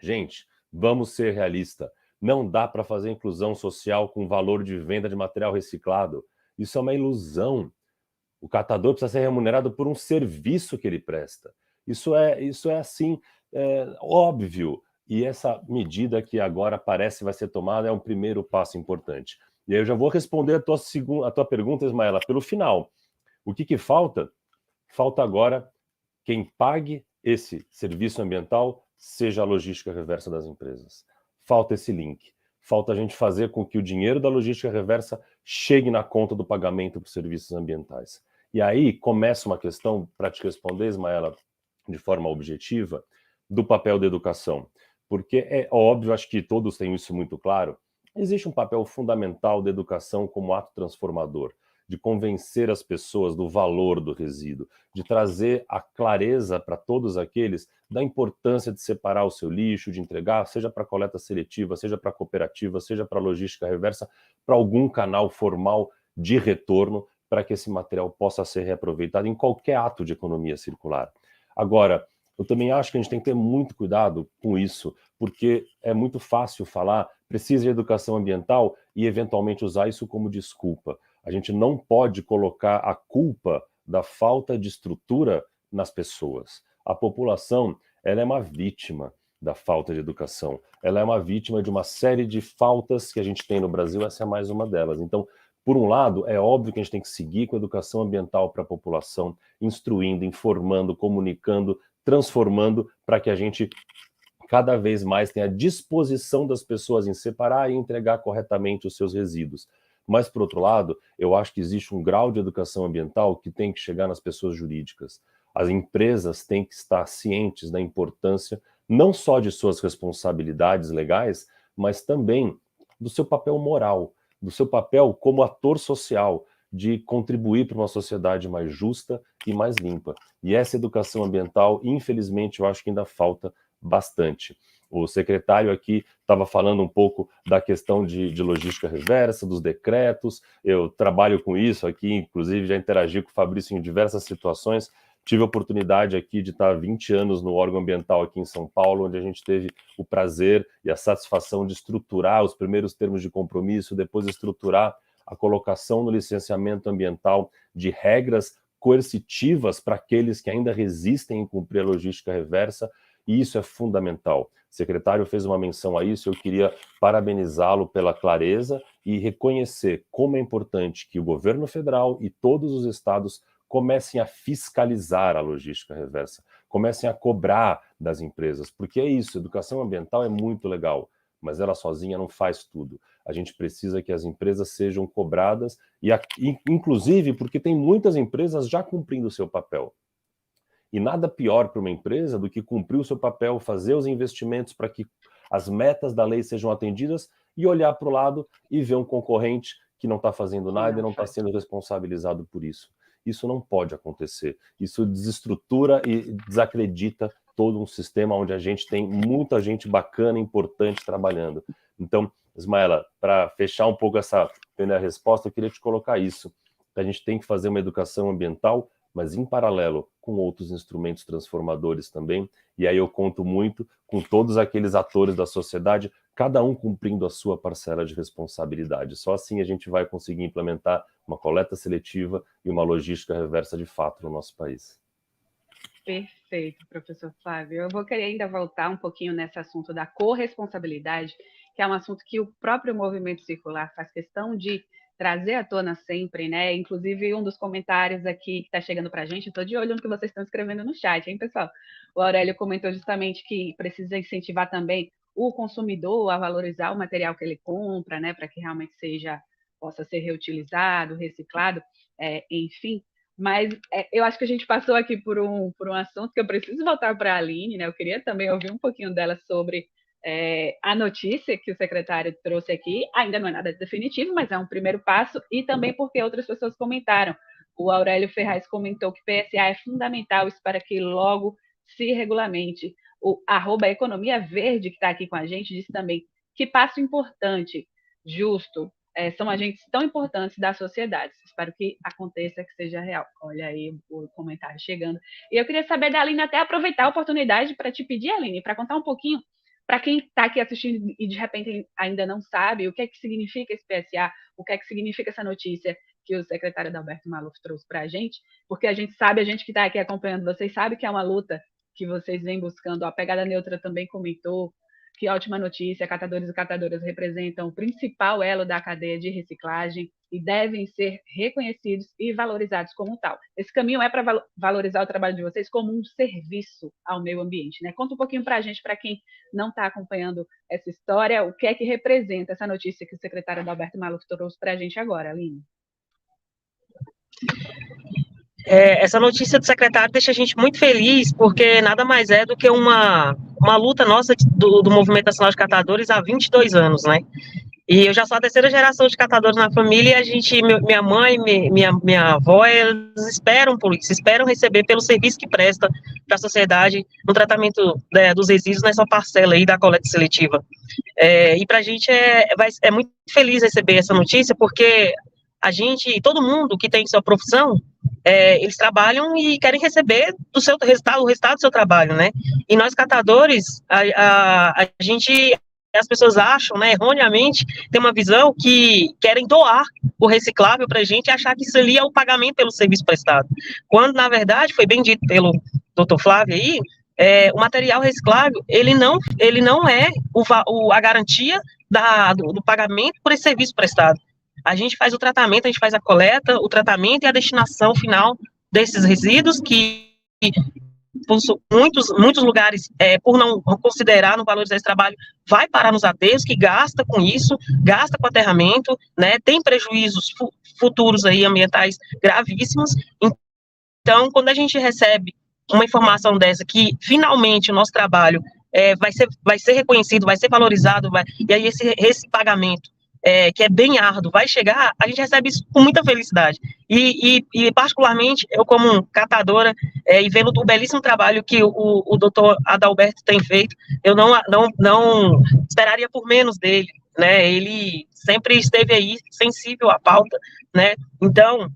Speaker 6: Gente, vamos ser realistas. Não dá para fazer inclusão social com valor de venda de material reciclado. Isso é uma ilusão. O catador precisa ser remunerado por um serviço que ele presta. Isso é assim, óbvio. E essa medida que agora parece vai ser tomada é um primeiro passo importante. E aí eu já vou responder a tua pergunta, Ismaela, pelo final. O que falta? Falta agora quem pague esse serviço ambiental seja a logística reversa das empresas. Falta esse link. Falta a gente fazer com que o dinheiro da logística reversa chegue na conta do pagamento por serviços ambientais. E aí começa uma questão, para te responder, Ismaela, de forma objetiva, do papel da educação. Porque é óbvio, acho que todos têm isso muito claro, existe um papel fundamental da educação como ato transformador, de convencer as pessoas do valor do resíduo, de trazer a clareza para todos aqueles da importância de separar o seu lixo, de entregar, seja para coleta seletiva, seja para cooperativa, seja para logística reversa, para algum canal formal de retorno, para que esse material possa ser reaproveitado em qualquer ato de economia circular. Agora, eu também acho que a gente tem que ter muito cuidado com isso, porque é muito fácil falar, precisa de educação ambiental e eventualmente usar isso como desculpa. A gente não pode colocar a culpa da falta de estrutura nas pessoas. A população, ela é uma vítima da falta de educação. Ela é uma vítima de uma série de faltas que a gente tem no Brasil, essa é mais uma delas. Então, por um lado, é óbvio que a gente tem que seguir com a educação ambiental para a população, instruindo, informando, comunicando, transformando, para que a gente cada vez mais tenha a disposição das pessoas em separar e entregar corretamente os seus resíduos. Mas, por outro lado, eu acho que existe um grau de educação ambiental que tem que chegar nas pessoas jurídicas. As empresas têm que estar cientes da importância, não só de suas responsabilidades legais, mas também do seu papel moral, do seu papel como ator social, de contribuir para uma sociedade mais justa e mais limpa. E essa educação ambiental, infelizmente, eu acho que ainda falta bastante. O secretário aqui estava falando um pouco da questão de logística reversa, dos decretos. Eu trabalho com isso aqui, inclusive já interagi com o Fabrício em diversas situações. Tive a oportunidade aqui de estar 20 anos no órgão ambiental aqui em São Paulo, onde a gente teve o prazer e a satisfação de estruturar os primeiros termos de compromisso, depois estruturar a colocação no licenciamento ambiental de regras coercitivas para aqueles que ainda resistem em cumprir a logística reversa, e isso é fundamental. O secretário fez uma menção a isso, eu queria parabenizá-lo pela clareza e reconhecer como é importante que o governo federal e todos os estados comecem a fiscalizar a logística reversa, comecem a cobrar das empresas, porque é isso, educação ambiental é muito legal, mas ela sozinha não faz tudo. A gente precisa que as empresas sejam cobradas, inclusive porque tem muitas empresas já cumprindo o seu papel. E nada pior para uma empresa do que cumprir o seu papel, fazer os investimentos para que as metas da lei sejam atendidas e olhar para o lado e ver um concorrente que não está fazendo nada e não está sendo responsabilizado por isso. Isso não pode acontecer. Isso desestrutura e desacredita todo um sistema onde a gente tem muita gente bacana, importante trabalhando. Então, Ismaela, para fechar um pouco essa primeira resposta, eu queria te colocar isso. A gente tem que fazer uma educação ambiental, mas em paralelo com outros instrumentos transformadores também. E aí eu conto muito com todos aqueles atores da sociedade, cada um cumprindo a sua parcela de responsabilidade. Só assim a gente vai conseguir implementar uma coleta seletiva e uma logística reversa de fato no nosso país.
Speaker 1: Perfeito, professor Flávio. Eu vou querer ainda voltar um pouquinho nesse assunto da corresponsabilidade, que é um assunto que o próprio movimento circular faz questão de trazer à tona sempre, né? Inclusive, um dos comentários aqui que está chegando para a gente, estou de olho no que vocês estão escrevendo no chat, hein, pessoal? O Aurélio comentou justamente que precisa incentivar também o consumidor a valorizar o material que ele compra, né? Para que realmente possa ser reutilizado, reciclado, enfim. Mas eu acho que a gente passou aqui por um assunto que eu preciso voltar para a Aline, né? Eu queria também ouvir um pouquinho dela sobre a notícia que o secretário trouxe aqui. Ainda não é nada definitivo, mas é um primeiro passo, e também porque outras pessoas comentaram. O Aurélio Ferraz comentou que PSA é fundamental isso para que logo se regulamente. O @economia verde, que está aqui com a gente, disse também que passo importante, justo, são agentes tão importantes da sociedade. Espero que aconteça, que seja real. Olha aí o comentário chegando. E eu queria saber da Aline, até aproveitar a oportunidade para te pedir, Aline, para contar um pouquinho, para quem está aqui assistindo e de repente ainda não sabe, o que é que significa esse PSA, o que é que significa essa notícia que o secretário Adalberto Maluf trouxe para a gente, porque a gente que está aqui acompanhando vocês sabe que é uma luta que vocês vêm buscando. A Pegada Neutra também comentou. Que ótima notícia, catadores e catadoras representam o principal elo da cadeia de reciclagem e devem ser reconhecidos e valorizados como tal. Esse caminho é para valorizar o trabalho de vocês como um serviço ao meio ambiente, né? Conta um pouquinho para a gente, para quem não está acompanhando essa história, o que é que representa essa notícia que o secretário Adalberto Maluf trouxe para a gente agora, Aline.
Speaker 5: Essa notícia do secretário deixa a gente muito feliz, porque nada mais é do que uma luta nossa do Movimento Nacional de Catadores há 22 anos, né? E eu já sou a terceira geração de catadores na família, e minha mãe, minha avó, eles esperam por isso, esperam receber pelo serviço que presta para a sociedade no tratamento dos resíduos nessa parcela aí da coleta seletiva. E para a gente é muito feliz receber essa notícia, porque a gente, todo mundo que tem sua profissão, eles trabalham e querem receber do seu resultado, o resultado do seu trabalho, né? E nós catadores, a gente, as pessoas acham, né, erroneamente, tem uma visão que querem doar o reciclável para a gente e achar que isso ali é o pagamento pelo serviço prestado. Quando, na verdade, foi bem dito pelo Dr. Flávio aí, o material reciclável, ele não é a garantia do pagamento por esse serviço prestado. A gente faz o tratamento, a gente faz a coleta, o tratamento e a destinação final desses resíduos que muitos lugares, por não considerar, não valorizar esse trabalho, vai parar nos aterros, que gasta com isso, gasta com aterramento, né, tem prejuízos futuros aí ambientais gravíssimos. Então, quando a gente recebe uma informação dessa, que finalmente o nosso trabalho vai ser reconhecido, vai ser valorizado, e aí esse pagamento, que é bem árduo, vai chegar, a gente recebe isso com muita felicidade. E particularmente, eu como catadora, e vendo o belíssimo trabalho que o doutor Adalberto tem feito, eu não esperaria por menos dele, né? Ele sempre esteve aí, sensível à pauta, né? Então,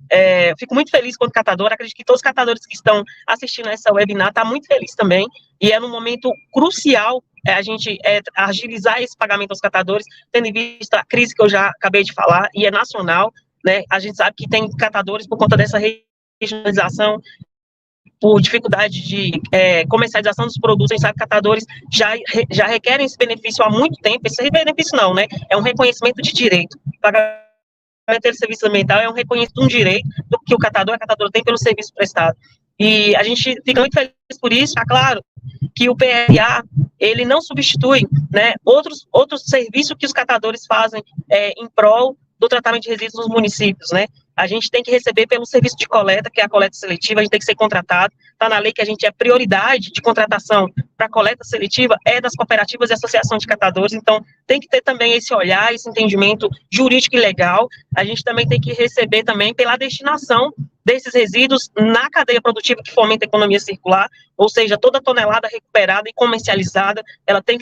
Speaker 5: fico muito feliz quando catadora, acredito que todos os catadores que estão assistindo essa webinar estão muito felizes também, e é num momento crucial a gente agilizar esse pagamento aos catadores, tendo em vista a crise que eu já acabei de falar, e é nacional, né? A gente sabe que tem catadores, por conta dessa regionalização, por dificuldade de comercialização dos produtos, a gente sabe que catadores já requerem esse benefício há muito tempo. Esse benefício não, né? É um reconhecimento de direito. Pagamento de serviço ambiental é um reconhecimento de um direito do que a catadora tem pelo serviço prestado. E a gente fica muito feliz por isso. É claro que o PSA, ele não substitui, né, outros serviços que os catadores fazem em prol do tratamento de resíduos nos municípios, né? A gente tem que receber pelo serviço de coleta, que é a coleta seletiva, a gente tem que ser contratado. Está na lei que a gente é prioridade de contratação para coleta seletiva, das cooperativas e associações de catadores, então tem que ter também esse olhar, esse entendimento jurídico e legal. A gente também tem que receber também pela destinação desses resíduos na cadeia produtiva que fomenta a economia circular, ou seja, toda tonelada recuperada e comercializada,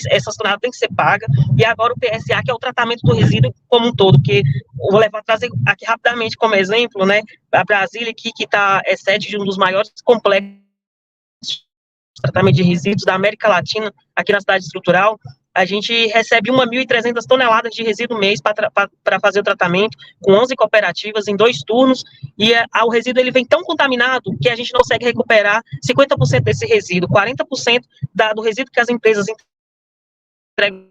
Speaker 5: essa tonelada tem que ser paga. E agora o PSA, que é o tratamento do resíduo como um todo, que vou trazer aqui rapidamente como exemplo, né, a Brasília aqui, que é sede de um dos maiores complexos de tratamento de resíduos da América Latina, aqui na cidade estrutural, a gente recebe 1.300 toneladas de resíduo mês para fazer o tratamento, com 11 cooperativas em 2 turnos, e o resíduo ele vem tão contaminado que a gente não consegue recuperar 50% desse resíduo, 40% do resíduo que as empresas entregam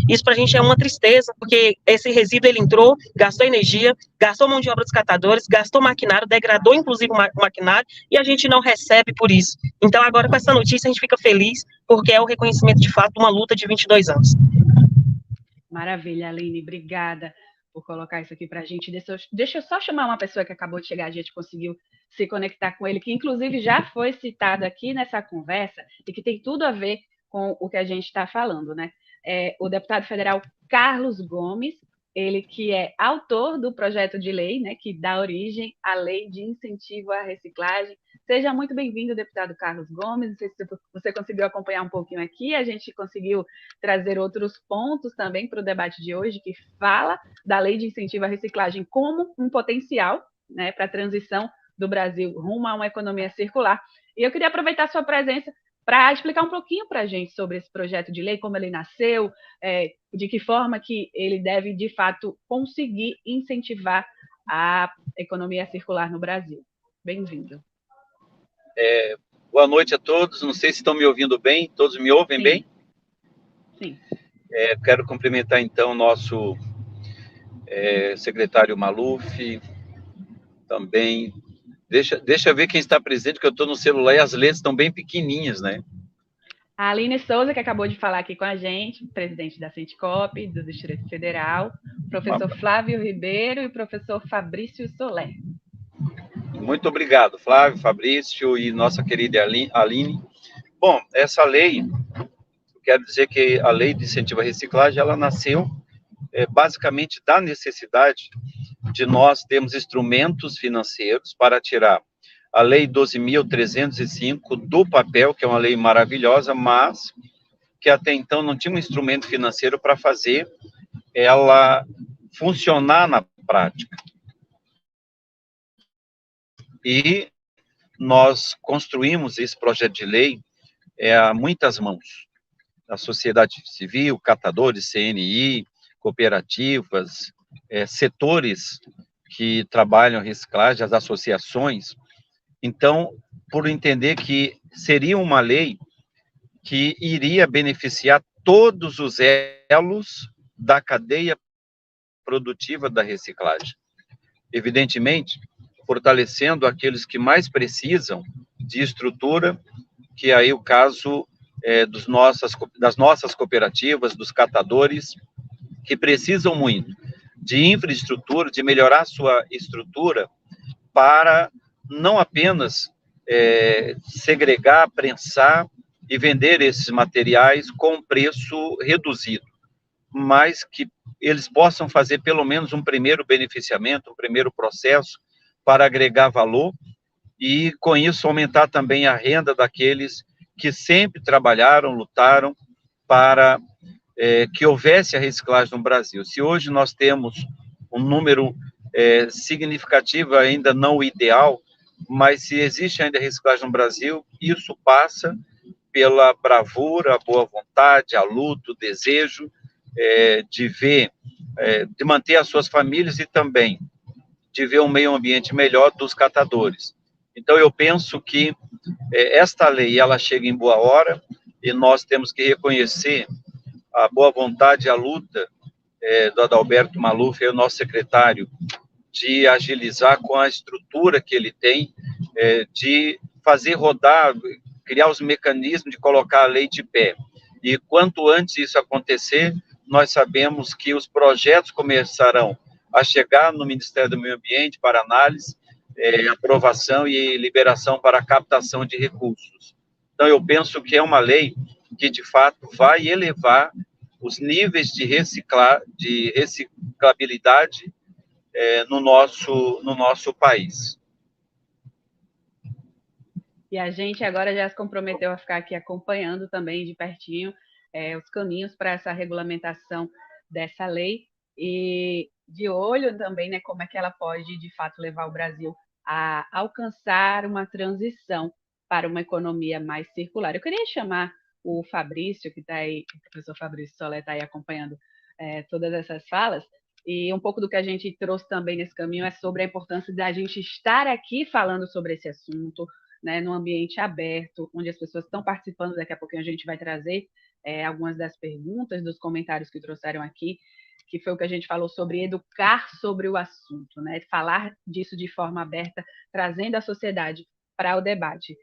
Speaker 5: Isso para a gente é uma tristeza, porque esse resíduo ele entrou, gastou energia, gastou mão de obra dos catadores, gastou maquinário, degradou inclusive o maquinário, e a gente não recebe por isso. Então agora com essa notícia a gente fica feliz, porque é o reconhecimento de fato de uma luta de 22 anos.
Speaker 1: Maravilha, Aline, obrigada por colocar isso aqui para a gente. Deixa eu só chamar uma pessoa que acabou de chegar, a gente conseguiu se conectar com ele, que inclusive já foi citado aqui nessa conversa e que tem tudo a ver com o que a gente está falando, né? O deputado federal Carlos Gomes, ele que é autor do projeto de lei, né, que dá origem à Lei de Incentivo à Reciclagem. Seja muito bem-vindo, deputado Carlos Gomes. Não sei se você conseguiu acompanhar um pouquinho aqui, a gente conseguiu trazer outros pontos também para o debate de hoje, que fala da Lei de Incentivo à Reciclagem como um potencial, né, para a transição do Brasil rumo a uma economia circular. E eu queria aproveitar a sua presença para explicar um pouquinho para a gente sobre esse projeto de lei, como ele nasceu, de que forma que ele deve, de fato, conseguir incentivar a economia circular no Brasil. Bem-vindo.
Speaker 7: Boa noite a todos, não sei se estão me ouvindo bem, todos me ouvem bem?
Speaker 1: Sim.
Speaker 7: Quero cumprimentar, então, o nosso secretário Maluf, também. Deixa eu ver quem está presente, porque eu estou no celular e as letras estão bem pequenininhas, né?
Speaker 1: A Aline Souza, que acabou de falar aqui com a gente, presidente da Sindicop, do Distrito Federal, o professor Flávio Ribeiro e o professor Fabrício Soler.
Speaker 7: Muito obrigado, Flávio, Fabrício e nossa querida Aline. Bom, essa lei, eu quero dizer que a Lei de Incentivo à Reciclagem, ela nasceu basicamente da necessidade de nós termos instrumentos financeiros para tirar a Lei 12.305 do papel, que é uma lei maravilhosa, mas que até então não tinha um instrumento financeiro para fazer ela funcionar na prática. E nós construímos esse projeto de lei a muitas mãos, da sociedade civil, catadores, CNI, cooperativas, setores que trabalham a reciclagem, as associações. Então, por entender que seria uma lei que iria beneficiar todos os elos da cadeia produtiva da reciclagem. Evidentemente, fortalecendo aqueles que mais precisam de estrutura, que aí o caso das nossas cooperativas, dos catadores, que precisam muito de infraestrutura, de melhorar sua estrutura para não apenas segregar, prensar e vender esses materiais com preço reduzido, mas que eles possam fazer pelo menos um primeiro beneficiamento, um primeiro processo para agregar valor e, com isso, aumentar também a renda daqueles que sempre trabalharam, lutaram para que houvesse a reciclagem no Brasil. Se hoje nós temos um número significativo, ainda não o ideal, mas se existe ainda reciclagem no Brasil, isso passa pela bravura, a boa vontade, a luta, o desejo de ver, de manter as suas famílias e também de ver um meio ambiente melhor dos catadores. Então, eu penso que esta lei, ela chega em boa hora e nós temos que reconhecer a boa vontade e a luta do Adalberto Maluf, o nosso secretário, de agilizar com a estrutura que ele tem, de fazer rodar, criar os mecanismos de colocar a lei de pé. E quanto antes isso acontecer, nós sabemos que os projetos começarão a chegar no Ministério do Meio Ambiente para análise, aprovação e liberação para captação de recursos. Então, eu penso que é uma lei que, de fato, vai elevar os níveis de reciclabilidade no nosso país.
Speaker 1: E a gente agora já se comprometeu a ficar aqui acompanhando também de pertinho os caminhos para essa regulamentação dessa lei e de olho também, né, como é que ela pode, de fato, levar o Brasil a alcançar uma transição para uma economia mais circular. Eu queria chamar o Fabrício, que está aí, o professor Fabrício Soler está aí acompanhando todas essas falas, e um pouco do que a gente trouxe também nesse caminho é sobre a importância da gente estar aqui falando sobre esse assunto, né, num ambiente aberto, onde as pessoas estão participando, daqui a pouquinho a gente vai trazer algumas das perguntas, dos comentários que trouxeram aqui, que foi o que a gente falou sobre educar sobre o assunto, né? Falar disso de forma aberta, trazendo a sociedade para o debate.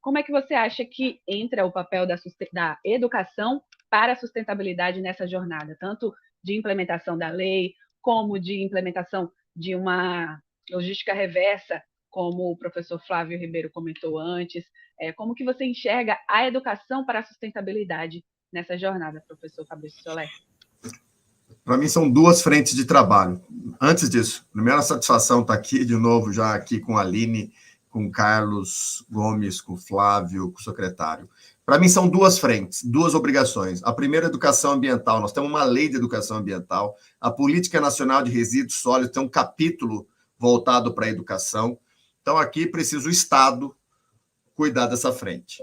Speaker 1: Como é que você acha que entra o papel da educação para a sustentabilidade nessa jornada, tanto de implementação da lei, como de implementação de uma logística reversa, como o professor Flávio Ribeiro comentou antes? Como que você enxerga a educação para a sustentabilidade nessa jornada, professor Fabrício Soler?
Speaker 4: Para mim, são duas frentes de trabalho. Antes disso, primeira satisfação estar aqui de novo, já aqui com a Aline, com o Carlos Gomes, com o Flávio, com o secretário. Para mim, são duas frentes, duas obrigações. A primeira, educação ambiental. Nós temos uma lei de educação ambiental. A Política Nacional de Resíduos Sólidos tem um capítulo voltado para a educação. Então, aqui precisa o Estado cuidar dessa frente.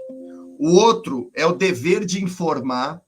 Speaker 4: O outro é o dever de informar,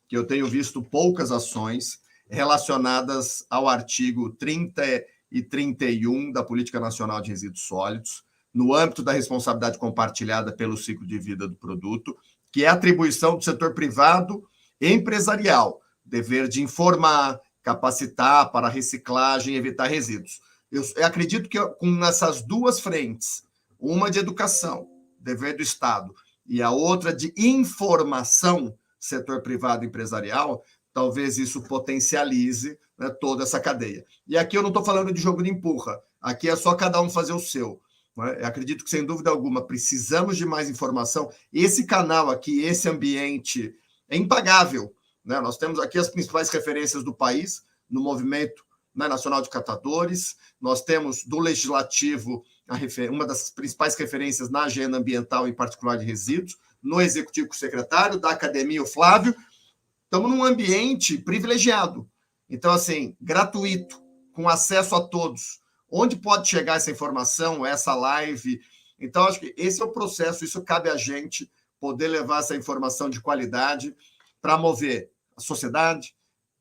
Speaker 4: que eu tenho visto poucas ações relacionadas ao artigo 30 e 31 da Política Nacional de Resíduos Sólidos, no âmbito da responsabilidade compartilhada pelo ciclo de vida do produto, que é a atribuição do setor privado e empresarial, dever de informar, capacitar para reciclagem e evitar resíduos. Eu acredito que com essas duas frentes, uma de educação, dever do Estado, e a outra de informação, setor privado e empresarial, talvez isso potencialize, né, toda essa cadeia. E aqui eu não estou falando de jogo de empurra, aqui é só cada um fazer o seu. Eu acredito que, sem dúvida alguma, precisamos de mais informação. Esse canal aqui, esse ambiente é impagável, né? Nós temos aqui as principais referências do país no movimento, né, nacional de catadores, nós temos do legislativo uma das principais referências na agenda ambiental, em particular de resíduos, no executivo com o secretário, da academia, o Flávio. Estamos num ambiente privilegiado. Então, assim, gratuito, com acesso a todos. Onde pode chegar essa informação, essa live? Então, acho que esse é o processo, isso cabe a gente poder levar essa informação de qualidade para mover a sociedade,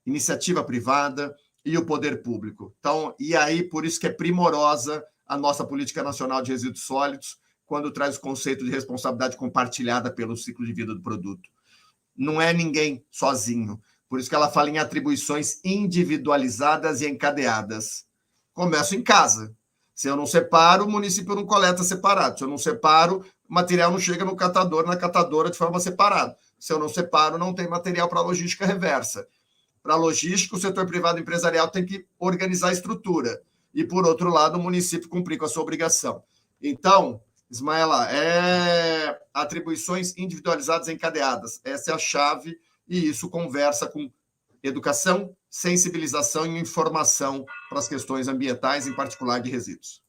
Speaker 4: iniciativa privada e o poder público. Então, e aí, por isso que é primorosa a nossa Política Nacional de Resíduos Sólidos, quando traz o conceito de responsabilidade compartilhada pelo ciclo de vida do produto. Não é ninguém sozinho. Por isso que ela fala em atribuições individualizadas e encadeadas. Começo em casa. Se eu não separo, o município não coleta separado. Se eu não separo, o material não chega no catador, na catadora de forma separada. Se eu não separo, não tem material para logística reversa. Para logística, o setor privado empresarial tem que organizar a estrutura. E, por outro lado, o município cumprir com a sua obrigação. Então, Ismaela, atribuições individualizadas e encadeadas. Essa é a chave, e isso conversa com educação, sensibilização e informação para as questões ambientais, em particular de resíduos.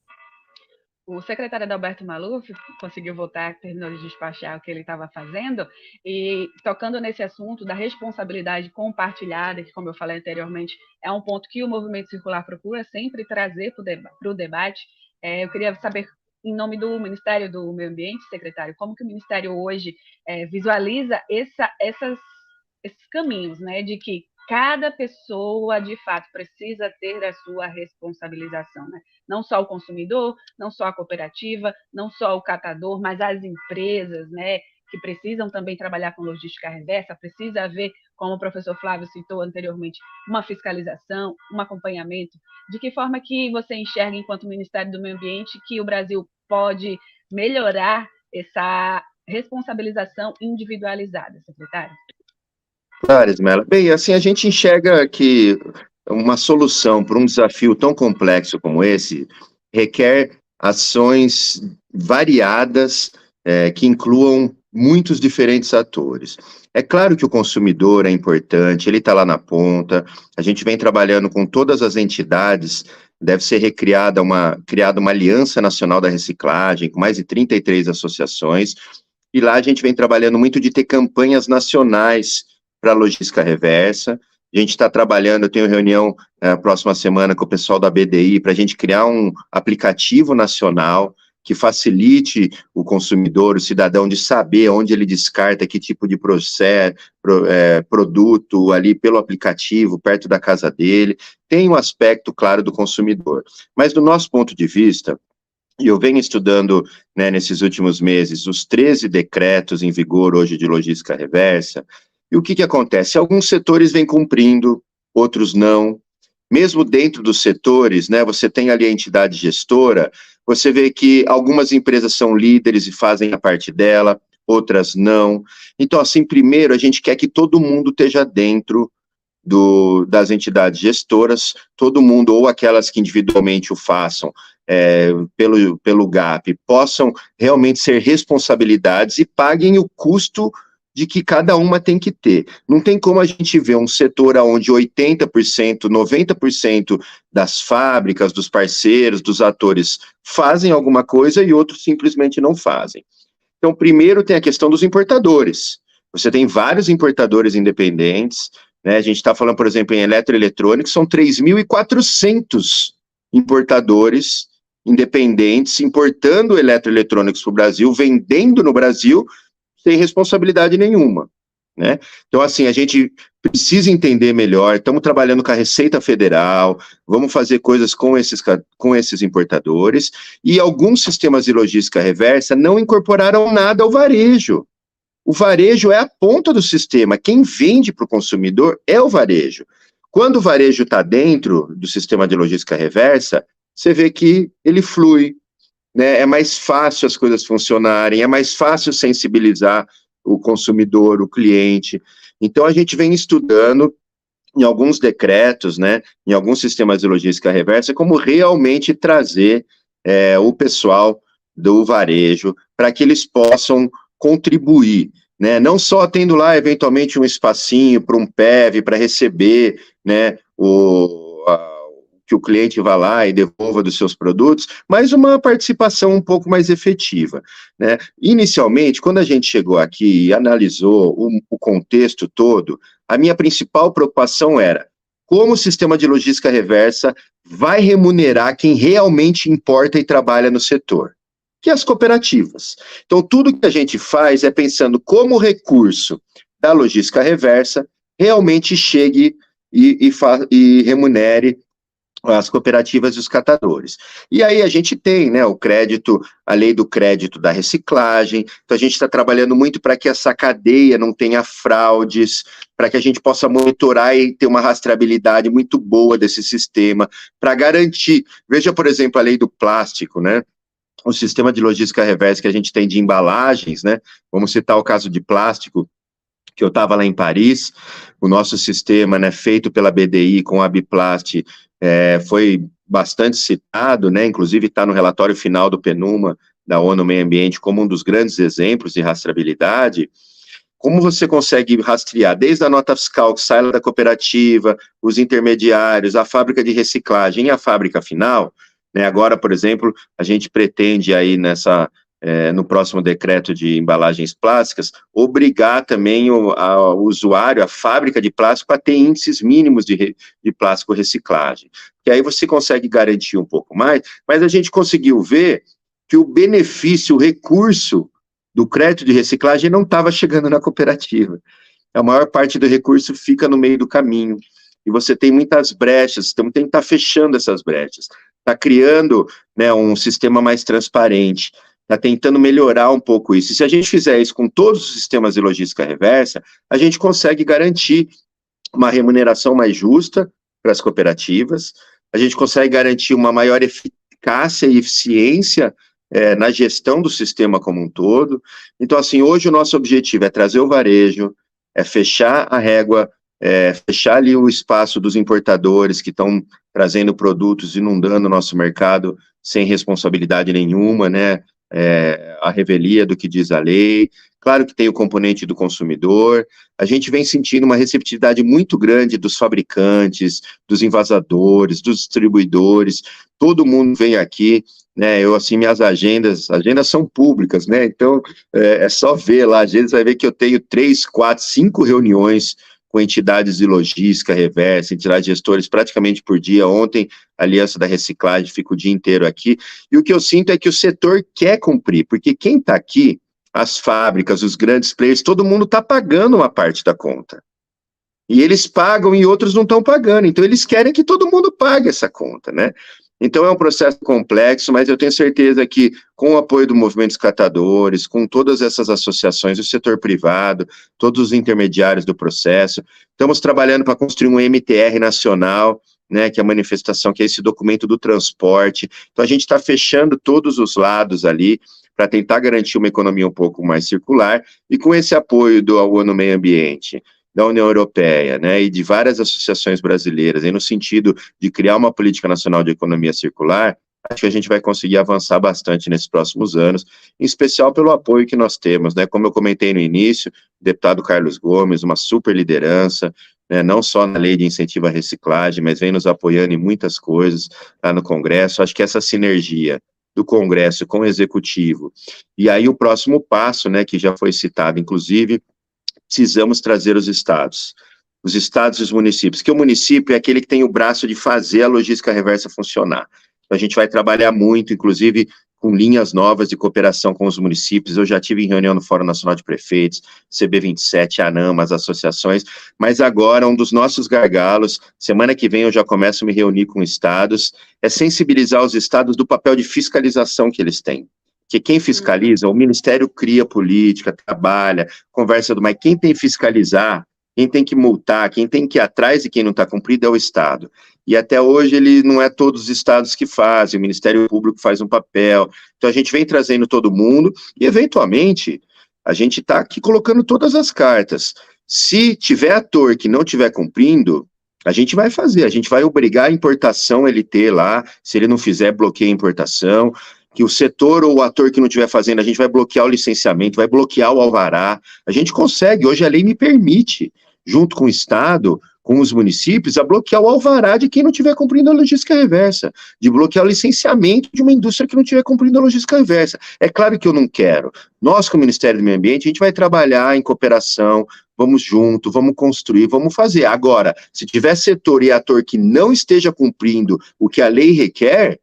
Speaker 1: O secretário Adalberto Maluf conseguiu voltar, terminou de despachar o que ele estava fazendo, e tocando nesse assunto da responsabilidade compartilhada, que, como eu falei anteriormente, é um ponto que o Movimento Circular procura sempre trazer para o debate. Eu queria saber, em nome do Ministério do Meio Ambiente, secretário, como que o Ministério hoje visualiza esses caminhos, né, de que cada pessoa, de fato, precisa ter a sua responsabilização, né? Não só o consumidor, não só a cooperativa, não só o catador, mas as empresas, né, que precisam também trabalhar com logística reversa, precisa haver, como o professor Flávio citou anteriormente, uma fiscalização, um acompanhamento. De que forma que você enxerga, enquanto Ministério do Meio Ambiente, que o Brasil pode melhorar essa responsabilização individualizada, secretário?
Speaker 3: Claro, Ismaela. Bem, assim, a gente enxerga que uma solução para um desafio tão complexo como esse requer ações variadas, que incluam muitos diferentes atores. É claro que o consumidor é importante, ele está lá na ponta, a gente vem trabalhando com todas as entidades, deve ser criada uma Aliança Nacional da Reciclagem, com mais de 33 associações, e lá a gente vem trabalhando muito de ter campanhas nacionais para logística reversa. A gente está trabalhando, eu tenho reunião próxima semana com o pessoal da BDI para a gente criar um aplicativo nacional que facilite o consumidor, o cidadão, de saber onde ele descarta, que tipo de produto ali pelo aplicativo, perto da casa dele. Tem um aspecto, claro, do consumidor. Mas do nosso ponto de vista, e eu venho estudando, né, nesses últimos meses, os 13 decretos em vigor hoje de logística reversa, E o que que acontece? Alguns setores vêm cumprindo, outros não. Mesmo dentro dos setores, né, você tem ali a entidade gestora, você vê que algumas empresas são líderes e fazem a parte dela, outras não. Então, assim, primeiro, a gente quer que todo mundo esteja dentro das entidades gestoras, todo mundo, ou aquelas que individualmente o façam, pelo GAP, possam realmente ser responsabilidades e paguem o custo de que cada uma tem que ter. Não tem como a gente ver um setor onde 80%, 90% das fábricas, dos parceiros, dos atores fazem alguma coisa e outros simplesmente não fazem. Então, primeiro tem a questão dos importadores. Você tem vários importadores independentes, né? A gente está falando, por exemplo, em eletroeletrônicos, são 3.400 importadores independentes importando eletroeletrônicos para o Brasil, vendendo no Brasil, sem responsabilidade nenhuma, né? Então, assim, a gente precisa entender melhor, estamos trabalhando com a Receita Federal, vamos fazer coisas com esses importadores, e alguns sistemas de logística reversa não incorporaram nada ao varejo. O varejo é a ponta do sistema, quem vende para o consumidor é o varejo. Quando o varejo está dentro do sistema de logística reversa, você vê que ele flui, né? É mais fácil as coisas funcionarem, é mais fácil sensibilizar o consumidor, o cliente. Então, a gente vem estudando em alguns decretos, né, em alguns sistemas de logística reversa, como realmente trazer o pessoal do varejo para que eles possam contribuir, né, não só tendo lá, eventualmente, um espacinho para um PEV, para receber, né, que o cliente vá lá e devolva dos seus produtos, mas uma participação um pouco mais efetiva, né? Inicialmente, quando a gente chegou aqui e analisou o contexto todo, a minha principal preocupação era como o sistema de logística reversa vai remunerar quem realmente importa e trabalha no setor, que é as cooperativas. Então, tudo que a gente faz é pensando como o recurso da logística reversa realmente chegue e remunere as cooperativas e os catadores. E aí a gente tem, né, o crédito, a lei do crédito da reciclagem, então a gente está trabalhando muito para que essa cadeia não tenha fraudes, para que a gente possa monitorar e ter uma rastreabilidade muito boa desse sistema, para garantir, veja, por exemplo, a lei do plástico, né, o sistema de logística reversa que a gente tem de embalagens, né, vamos citar o caso de plástico, que eu estava lá em Paris, o nosso sistema, né, feito pela BDI com a Biplast, foi bastante citado, né, inclusive está no relatório final do PNUMA, da ONU Meio Ambiente, como um dos grandes exemplos de rastreabilidade. Como você consegue rastrear desde a nota fiscal que sai da cooperativa, os intermediários, a fábrica de reciclagem e a fábrica final, né, agora, por exemplo, a gente pretende aí no próximo decreto de embalagens plásticas, obrigar também o usuário, a fábrica de plástico, a ter índices mínimos de plástico reciclagem, que aí você consegue garantir um pouco mais, mas a gente conseguiu ver que o benefício, o recurso do crédito de reciclagem não estava chegando na cooperativa. A maior parte do recurso fica no meio do caminho, e você tem muitas brechas, então tem que estar fechando essas brechas, está criando, né, um sistema mais transparente, está tentando melhorar um pouco isso. E se a gente fizer isso com todos os sistemas de logística reversa, a gente consegue garantir uma remuneração mais justa para as cooperativas, a gente consegue garantir uma maior eficácia e eficiência na gestão do sistema como um todo. Então, assim, hoje o nosso objetivo é trazer o varejo, é fechar a régua, fechar ali o espaço dos importadores que estão trazendo produtos, inundando o nosso mercado sem responsabilidade nenhuma, né? A revelia do que diz a lei, claro que tem o componente do consumidor, a gente vem sentindo uma receptividade muito grande dos fabricantes, dos envasadores, dos distribuidores, todo mundo vem aqui, né, minhas agendas são públicas, né, então é só ver lá, às vezes vai ver que eu tenho 3, 4, 5 reuniões com entidades de logística reversa, entidades gestores praticamente por dia. Ontem, a Aliança da Reciclagem fica o dia inteiro aqui, e o que eu sinto é que o setor quer cumprir, porque quem está aqui, as fábricas, os grandes players, todo mundo está pagando uma parte da conta. E eles pagam e outros não estão pagando, então eles querem que todo mundo pague essa conta, né? Então é um processo complexo, mas eu tenho certeza que com o apoio do movimento dos catadores, com todas essas associações, o setor privado, todos os intermediários do processo, estamos trabalhando para construir um MTR nacional, né, que é a manifestação, que é esse documento do transporte. Então a gente está fechando todos os lados ali para tentar garantir uma economia um pouco mais circular, e com esse apoio do ONU Meio Ambiente, da União Europeia, né, e de várias associações brasileiras, aí no sentido de criar uma política nacional de economia circular, acho que a gente vai conseguir avançar bastante nesses próximos anos, em especial pelo apoio que nós temos, né, como eu comentei no início, o deputado Carlos Gomes, uma super liderança, né, não só na lei de incentivo à reciclagem, mas vem nos apoiando em muitas coisas lá no Congresso. Acho que essa sinergia do Congresso com o Executivo, e aí o próximo passo, né, que já foi citado, inclusive, precisamos trazer os estados e os municípios, que o município é aquele que tem o braço de fazer a logística reversa funcionar. Então, a gente vai trabalhar muito, inclusive, com linhas novas de cooperação com os municípios. Eu já tive em reunião no Fórum Nacional de Prefeitos, CB27, ANAMA, as associações, mas agora um dos nossos gargalos, semana que vem eu já começo a me reunir com estados, é sensibilizar os estados do papel de fiscalização que eles têm. Que quem fiscaliza, o Ministério cria política, trabalha, conversa mas quem tem que fiscalizar, quem tem que multar, quem tem que ir atrás de quem não está cumprido é o Estado. E até hoje ele não é todos os estados que fazem, o Ministério Público faz um papel. Então a gente vem trazendo todo mundo e, eventualmente, a gente está aqui colocando todas as cartas. Se tiver ator que não estiver cumprindo, a gente vai fazer, a gente vai obrigar a importação LT lá, se ele não fizer, bloqueia a importação, que o setor ou o ator que não estiver fazendo, a gente vai bloquear o licenciamento, vai bloquear o alvará, a gente consegue, hoje a lei me permite, junto com o Estado, com os municípios, a bloquear o alvará de quem não estiver cumprindo a logística reversa, de bloquear o licenciamento de uma indústria que não estiver cumprindo a logística reversa. É claro que eu não quero. Nós, com o Ministério do Meio Ambiente, a gente vai trabalhar em cooperação, vamos junto, vamos construir, vamos fazer. Agora, se tiver setor e ator que não esteja cumprindo o que a lei requer,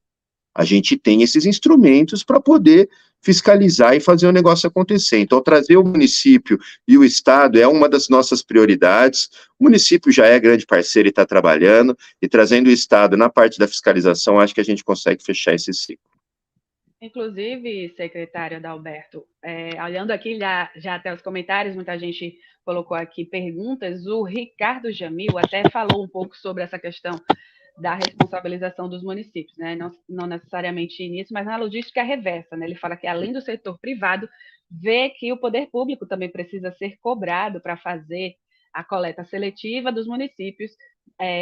Speaker 3: a gente tem esses instrumentos para poder fiscalizar e fazer o negócio acontecer. Então, trazer o município e o Estado é uma das nossas prioridades. O município já é grande parceiro e está trabalhando, e trazendo o Estado na parte da fiscalização, acho que a gente consegue fechar esse ciclo.
Speaker 1: Inclusive, secretário Adalberto, olhando aqui já até os comentários, muita gente colocou aqui perguntas, o Ricardo Jamil até falou um pouco sobre essa questão da responsabilização dos municípios, né? Não necessariamente nisso, mas na logística reversa, né? Ele fala que, além do setor privado, vê que o poder público também precisa ser cobrado para fazer a coleta seletiva dos municípios,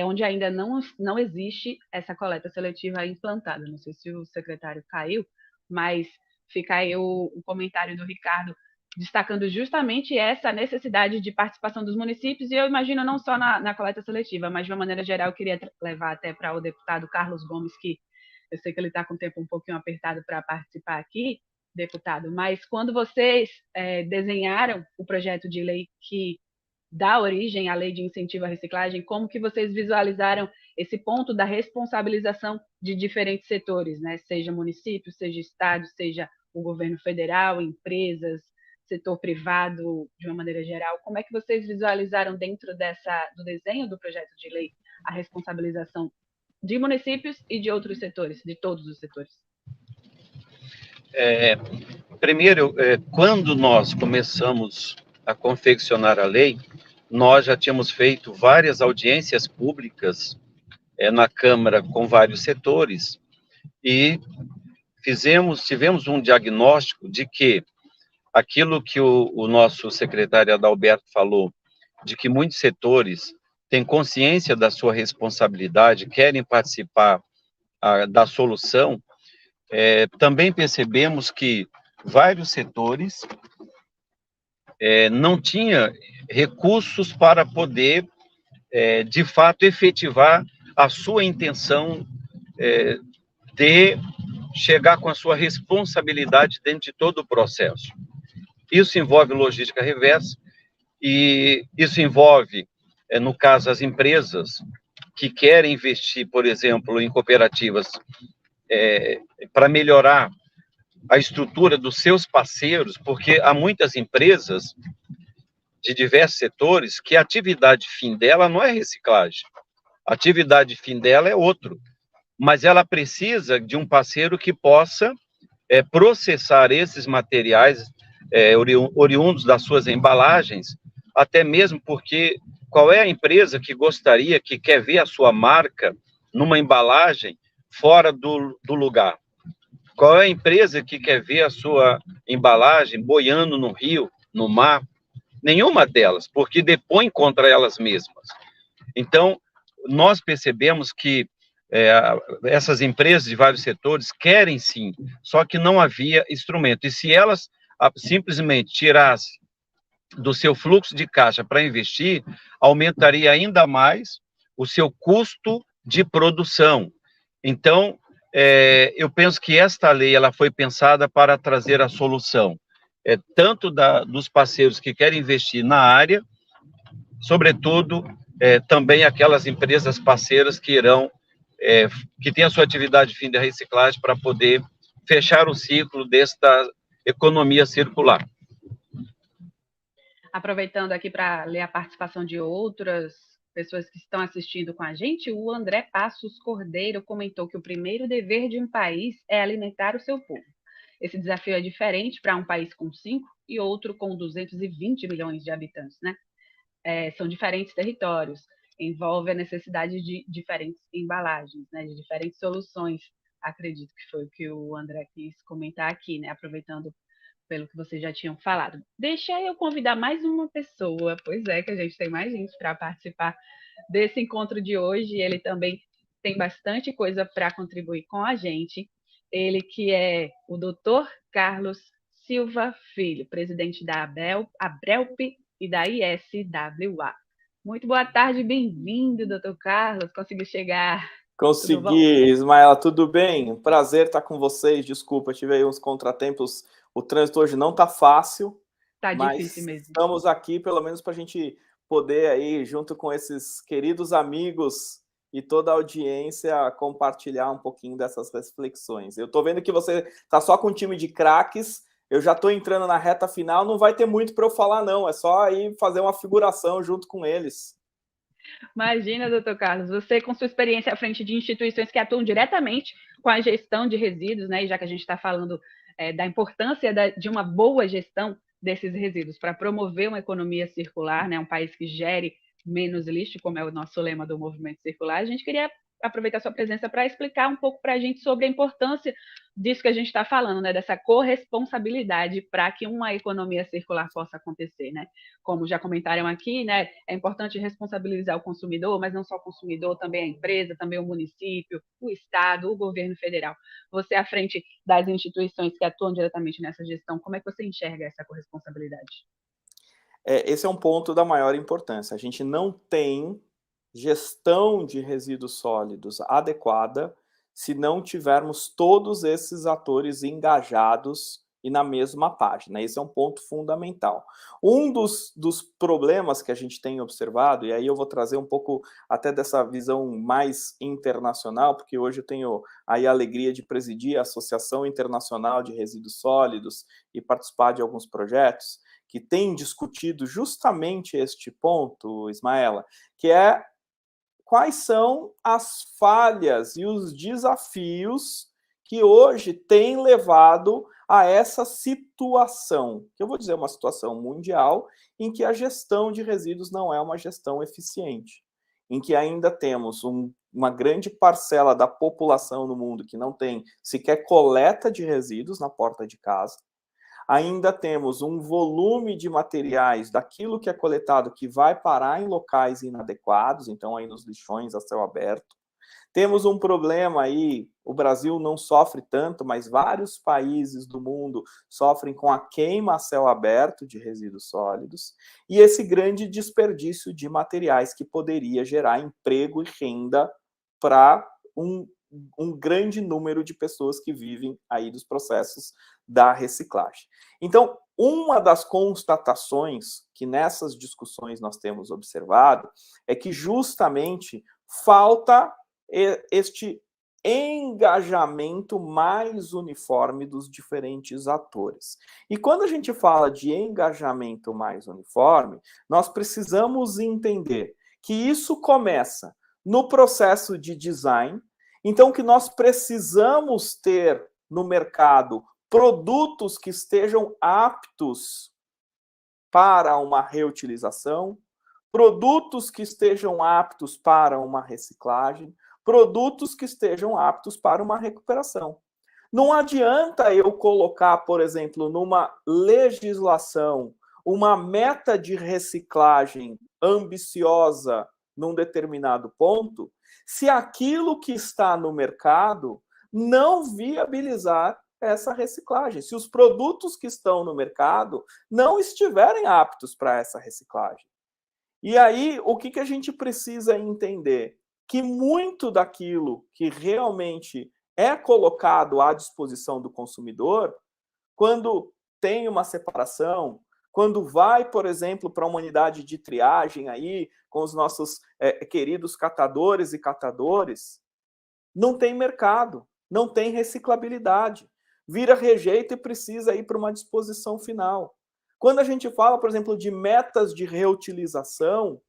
Speaker 1: onde ainda não existe essa coleta seletiva implantada. Não sei se o secretário caiu, mas fica aí o comentário do Ricardo, destacando justamente essa necessidade de participação dos municípios, e eu imagino não só na coleta seletiva, mas de uma maneira geral eu queria levar até para o deputado Carlos Gomes, que eu sei que ele está com o tempo um pouquinho apertado para participar aqui, deputado, mas quando vocês desenharam o projeto de lei que dá origem à lei de incentivo à reciclagem, como que vocês visualizaram esse ponto da responsabilização de diferentes setores, né? Seja município, seja estado, seja o governo federal, empresas, setor privado, de uma maneira geral, como é que vocês visualizaram dentro do desenho do projeto de lei a responsabilização de municípios e de outros setores, de todos os setores?
Speaker 7: Primeiro, quando nós começamos a confeccionar a lei, nós já tínhamos feito várias audiências públicas na Câmara com vários setores e tivemos um diagnóstico de que aquilo que o nosso secretário Adalberto falou, de que muitos setores têm consciência da sua responsabilidade, querem participar da solução, também percebemos que vários setores não tinham recursos para poder, de fato, efetivar a sua intenção de chegar com a sua responsabilidade dentro de todo o processo. Isso envolve logística reversa, e isso envolve, no caso, as empresas que querem investir, por exemplo, em cooperativas para melhorar a estrutura dos seus parceiros, porque há muitas empresas de diversos setores que a atividade fim dela não é reciclagem, a atividade fim dela é outro. mas ela precisa de um parceiro que possa processar esses materiais oriundos das suas embalagens, até mesmo porque qual é a empresa que gostaria, que quer ver a sua marca numa embalagem fora do lugar? Qual é a empresa que quer ver a sua embalagem boiando no rio, no mar? Nenhuma delas, porque depõe contra elas mesmas. Então, nós percebemos que essas empresas de vários setores querem sim, só que não havia instrumento. E se elas simplesmente tirassem do seu fluxo de caixa para investir, aumentaria ainda mais o seu custo de produção. Então, eu penso que esta lei ela foi pensada para trazer a solução, tanto dos parceiros que querem investir na área, sobretudo também aquelas empresas parceiras que irão, que têm a sua atividade de fim de reciclagem para poder fechar o ciclo desta economia circular.
Speaker 1: Aproveitando aqui para ler a participação de outras pessoas que estão assistindo com a gente, o André Passos Cordeiro comentou que o primeiro dever de um país é alimentar o seu povo. Esse desafio é diferente para um país com 5 e outro com 220 milhões de habitantes, né? São diferentes territórios, envolve a necessidade de diferentes embalagens, né? De diferentes soluções. Acredito que foi o que o André quis comentar aqui, né? Aproveitando pelo que vocês já tinham falado. Deixa eu convidar mais uma pessoa, pois é, que a gente tem mais gente para participar desse encontro de hoje. Ele também tem bastante coisa para contribuir com a gente. Ele que é o Dr. Carlos Silva Filho, presidente da Abrelp e da ISWA. Muito boa tarde, bem-vindo, Dr. Carlos. Conseguiu chegar?
Speaker 8: Consegui, Ismaela, tudo bem? Prazer estar com vocês. Desculpa, tive aí uns contratempos. O trânsito hoje não está fácil, mas difícil mesmo. Estamos aqui pelo menos para a gente poder aí, junto com esses queridos amigos e toda a audiência, compartilhar um pouquinho dessas reflexões. Eu estou vendo que você está só com um time de craques, eu já estou entrando na reta final, não vai ter muito para eu falar não, é só aí fazer uma figuração junto com eles.
Speaker 1: Imagina, doutor Carlos, você com sua experiência à frente de instituições que atuam diretamente com a gestão de resíduos, né? E já que a gente está falando da importância de uma boa gestão desses resíduos para promover uma economia circular, né? Um país que gere menos lixo, como é o nosso lema do movimento circular, a gente queria aproveitar sua presença para explicar um pouco para a gente sobre a importância disso que a gente está falando, né, dessa corresponsabilidade para que uma economia circular possa acontecer, né? Como já comentaram aqui, né, é importante responsabilizar o consumidor, mas não só o consumidor, também a empresa, também o município, o Estado, o governo federal. Você, à frente das instituições que atuam diretamente nessa gestão, como é que você enxerga essa corresponsabilidade?
Speaker 8: Esse é um ponto da maior importância. A gente não tem gestão de resíduos sólidos adequada se não tivermos todos esses atores engajados e na mesma página. Esse é um ponto fundamental. Um dos problemas que a gente tem observado, e aí eu vou trazer um pouco até dessa visão mais internacional, porque hoje eu tenho aí a alegria de presidir a Associação Internacional de Resíduos Sólidos e participar de alguns projetos que têm discutido justamente este ponto, Ismaela, que é quais são as falhas e os desafios que hoje têm levado a essa situação, que eu vou dizer uma situação mundial, em que a gestão de resíduos não é uma gestão eficiente, em que ainda temos uma grande parcela da população no mundo que não tem sequer coleta de resíduos na porta de casa, ainda temos um volume de materiais daquilo que é coletado que vai parar em locais inadequados, então aí nos lixões a céu aberto. Temos um problema aí, o Brasil não sofre tanto, mas vários países do mundo sofrem com a queima a céu aberto de resíduos sólidos e esse grande desperdício de materiais que poderia gerar emprego e renda para um grande número de pessoas que vivem aí dos processos da reciclagem. Então, uma das constatações que nessas discussões nós temos observado é que justamente falta este engajamento mais uniforme dos diferentes atores. E quando a gente fala de engajamento mais uniforme, nós precisamos entender que isso começa no processo de design, Então, que nós precisamos ter no mercado produtos que estejam aptos para uma reutilização, produtos que estejam aptos para uma reciclagem, produtos que estejam aptos para uma recuperação. Não adianta eu colocar, por exemplo, numa legislação, uma meta de reciclagem ambiciosa num determinado ponto, se aquilo que está no mercado não viabilizar essa reciclagem, se os produtos que estão no mercado não estiverem aptos para essa reciclagem. E aí, o que a gente precisa entender? Que muito daquilo que realmente é colocado à disposição do consumidor, quando tem uma separação, quando vai, por exemplo, para uma unidade de triagem aí, com os nossos queridos catadores e catadores, não tem mercado, não tem reciclabilidade. Vira rejeito e precisa ir para uma disposição final. Quando a gente fala, por exemplo, de metas de reutilização,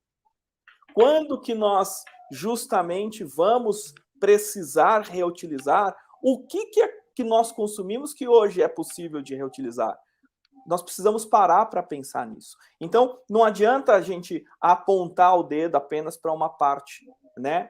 Speaker 8: quando que nós justamente vamos precisar reutilizar? O que nós consumimos que hoje é possível de reutilizar? Nós precisamos parar para pensar nisso. Então, não adianta a gente apontar o dedo apenas para uma parte, né,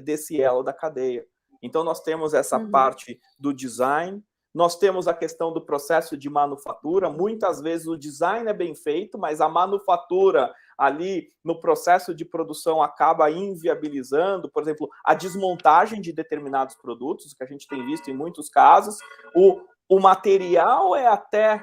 Speaker 8: desse elo da cadeia. Então, nós temos essa parte do design, nós temos a questão do processo de manufatura. Muitas vezes o design é bem feito, mas a manufatura ali no processo de produção acaba inviabilizando, por exemplo, a desmontagem de determinados produtos, que a gente tem visto em muitos casos. O material é até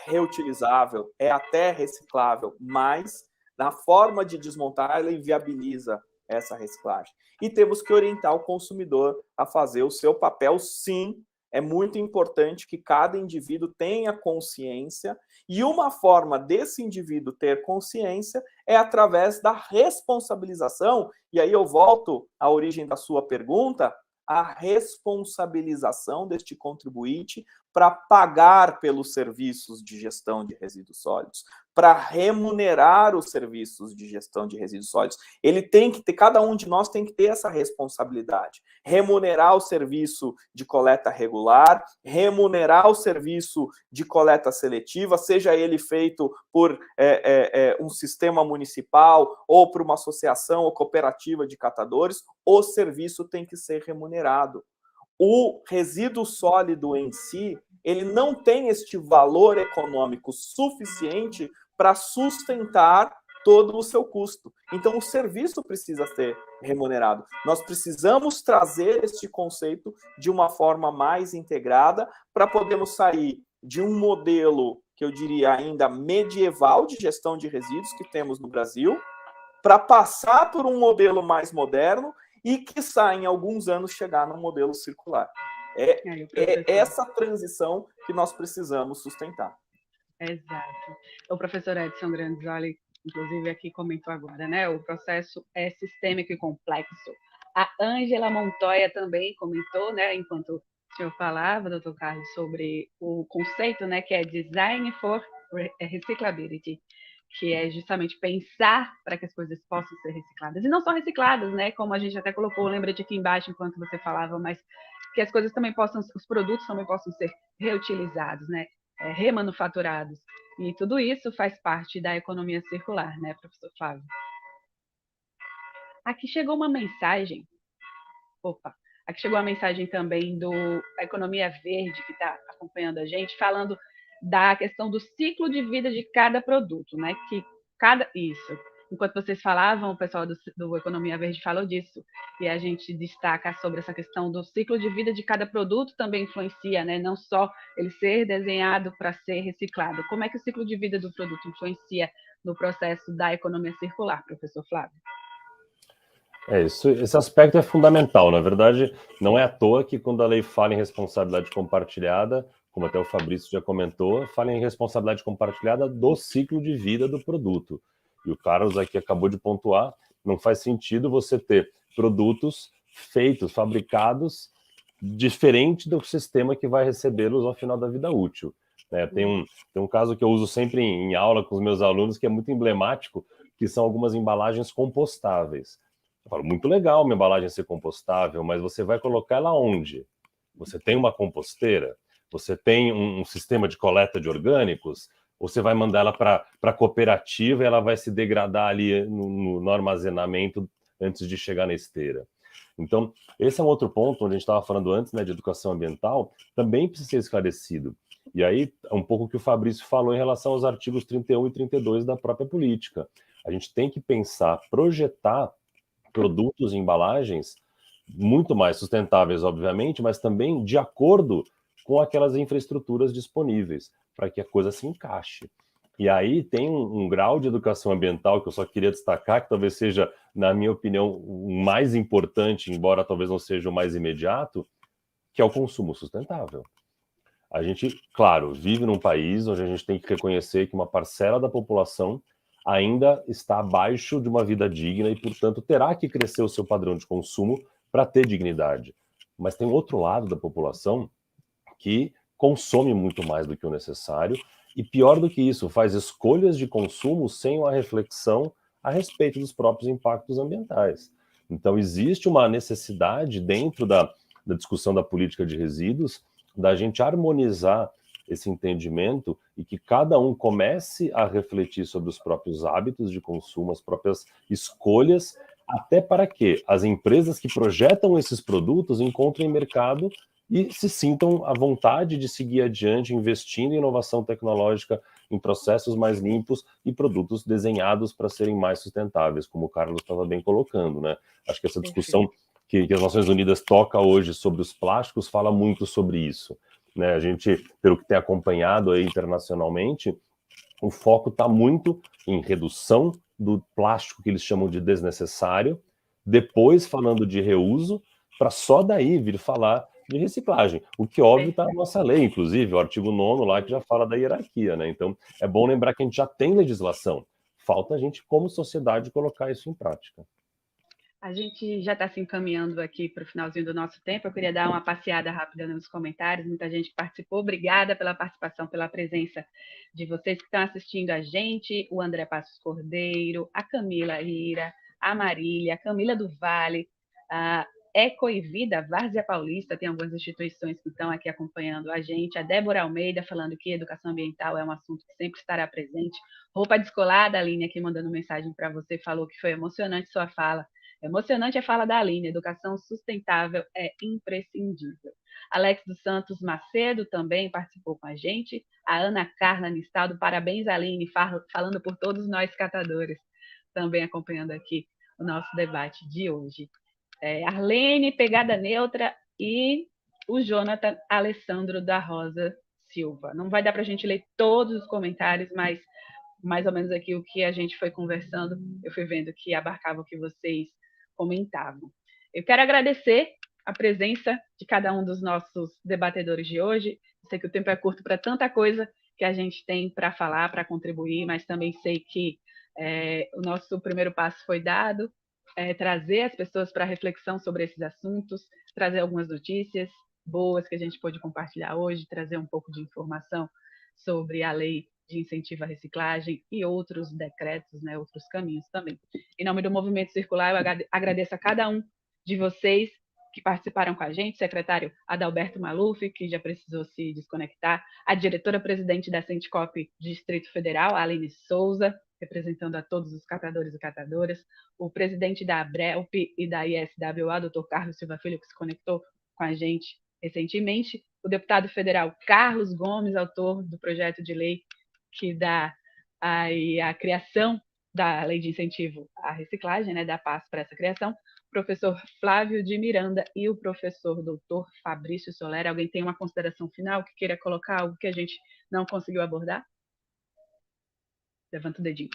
Speaker 8: reutilizável, é até reciclável, mas na forma de desmontar, ela inviabiliza essa reciclagem. E temos que orientar o consumidor a fazer o seu papel, sim. É muito importante que cada indivíduo tenha consciência, e uma forma desse indivíduo ter consciência é através da responsabilização, e aí eu volto à origem da sua pergunta, a responsabilização deste contribuinte para pagar pelos serviços de gestão de resíduos sólidos, para remunerar os serviços de gestão de resíduos sólidos. Ele tem que ter, cada um de nós tem que ter essa responsabilidade. Remunerar o serviço de coleta regular, remunerar o serviço de coleta seletiva, seja ele feito por um sistema municipal ou por uma associação ou cooperativa de catadores, o serviço tem que ser remunerado. O resíduo sólido em si, ele não tem este valor econômico suficiente para sustentar todo o seu custo. Então, o serviço precisa ser remunerado. Nós precisamos trazer este conceito de uma forma mais integrada para podermos sair de um modelo, que eu diria ainda medieval, de gestão de resíduos que temos no Brasil, para passar por um modelo mais moderno e, quiçá, em alguns anos, chegar num modelo circular. É essa transição que nós precisamos sustentar.
Speaker 1: Exato. O professor Edson Granzoli, inclusive, aqui comentou agora, né? O processo é sistêmico e complexo. A Ângela Montoya também comentou, né, enquanto o senhor falava, doutor Carlos, sobre o conceito, né, que é Design for Recyclability, que é justamente pensar para que as coisas possam ser recicladas. E não só recicladas, né, como a gente até colocou, lembrete aqui embaixo enquanto você falava, mas que as coisas também possam, os produtos também possam ser reutilizados, né, remanufaturados. E tudo isso faz parte da economia circular, né, professor Flávio? Aqui chegou uma mensagem, aqui chegou uma mensagem também da Economia Verde, que está acompanhando a gente, falando da questão do ciclo de vida de cada produto, né? Enquanto vocês falavam, o pessoal do Economia Verde falou disso, e a gente destaca sobre essa questão do ciclo de vida de cada produto também influencia, né? Não só ele ser desenhado para ser reciclado. Como é que o ciclo de vida do produto influencia no processo da economia circular, professor Flávio?
Speaker 6: Esse aspecto é fundamental. Na verdade, não é à toa que quando a lei fala em responsabilidade compartilhada, como até o Fabrício já comentou, fala em responsabilidade compartilhada do ciclo de vida do produto. E o Carlos aqui acabou de pontuar, não faz sentido você ter produtos feitos, fabricados, diferente do sistema que vai recebê-los ao final da vida útil. Tem um caso que eu uso sempre em aula com os meus alunos, que é muito emblemático, que são algumas embalagens compostáveis. Eu falo, muito legal minha embalagem ser compostável, mas você vai colocar ela onde? Você tem uma composteira? Você tem um sistema de coleta de orgânicos? Ou você vai mandar ela para a cooperativa e ela vai se degradar ali no armazenamento antes de chegar na esteira? Então, esse é um outro ponto onde a gente estava falando antes, né, de educação ambiental, também precisa ser esclarecido. E aí, um pouco o que o Fabrício falou em relação aos artigos 31 e 32 da própria política. A gente tem que pensar, projetar produtos e embalagens muito mais sustentáveis, obviamente, mas também de acordo com aquelas infraestruturas disponíveis, para que a coisa se encaixe. E aí tem um grau de educação ambiental que eu só queria destacar, que talvez seja, na minha opinião, o mais importante, embora talvez não seja o mais imediato, que é o consumo sustentável. A gente, claro, vive num país onde a gente tem que reconhecer que uma parcela da população ainda está abaixo de uma vida digna e, portanto, terá que crescer o seu padrão de consumo para ter dignidade. Mas tem outro lado da população que consome muito mais do que o necessário e, pior do que isso, faz escolhas de consumo sem uma reflexão a respeito dos próprios impactos ambientais. Então, existe uma necessidade dentro da discussão da política de resíduos da gente harmonizar esse entendimento e que cada um comece a refletir sobre os próprios hábitos de consumo, as próprias escolhas, até para que as empresas que projetam esses produtos encontrem mercado e se sintam à vontade de seguir adiante, investindo em inovação tecnológica, em processos mais limpos e produtos desenhados para serem mais sustentáveis, como o Carlos estava bem colocando, né? Acho que essa discussão que as Nações Unidas toca hoje sobre os plásticos fala muito sobre isso, né? A gente, pelo que tem acompanhado aí internacionalmente, o foco está muito em redução do plástico que eles chamam de desnecessário, depois falando de reuso, para só daí vir falar de reciclagem, o que óbvio está na nossa lei, inclusive, o artigo 9º lá que já fala da hierarquia, né? Então, é bom lembrar que a gente já tem legislação, falta a gente, como sociedade, colocar isso em prática.
Speaker 1: A gente já está se encaminhando aqui para o finalzinho do nosso tempo. Eu queria dar uma passeada rápida nos comentários. Muita gente participou. Obrigada pela participação, pela presença de vocês que estão assistindo a gente. O André Passos Cordeiro, a Camila Ira, a Marília, a Camila do Vale, a Eco e Vida, Várzea Paulista. Tem algumas instituições que estão aqui acompanhando a gente. A Débora Almeida falando que educação ambiental é um assunto que sempre estará presente. Roupa Descolada, a Aline aqui mandando mensagem para você, falou que foi emocionante sua fala. Emocionante a fala da Aline, educação sustentável é imprescindível. Alex dos Santos Macedo também participou com a gente. A Ana Carla Nistaldo, parabéns, Aline, falando por todos nós catadores, também acompanhando aqui o nosso debate de hoje. Arlene, Pegada Neutra e o Jonathan Alessandro da Rosa Silva. Não vai dar para a gente ler todos os comentários, mas mais ou menos aqui o que a gente foi conversando, eu fui vendo que abarcava o que vocês comentavam. Eu quero agradecer a presença de cada um dos nossos debatedores de hoje. Eu sei que o tempo é curto para tanta coisa que a gente tem para falar, para contribuir, mas também sei que o nosso primeiro passo foi dado, trazer as pessoas para reflexão sobre esses assuntos, trazer algumas notícias boas que a gente pôde compartilhar hoje, trazer um pouco de informação sobre a lei de incentivo à reciclagem e outros decretos, né, outros caminhos também. Em nome do Movimento Circular, eu agradeço a cada um de vocês que participaram com a gente, secretário Adalberto Maluf, que já precisou se desconectar, a diretora-presidente da Sindicop Distrito Federal, Aline Souza, representando a todos os catadores e catadoras, o presidente da ABRELP e da ISWA, doutor Carlos Silva Filho, que se conectou com a gente recentemente, o deputado federal Carlos Gomes, autor do projeto de lei que dá a criação da lei de incentivo à reciclagem, né, dá passo para essa criação, o professor Flávio de Miranda e o professor doutor Fabrício Soler. Alguém tem uma consideração final que queira colocar, algo que a gente não conseguiu abordar? Levanta o dedinho.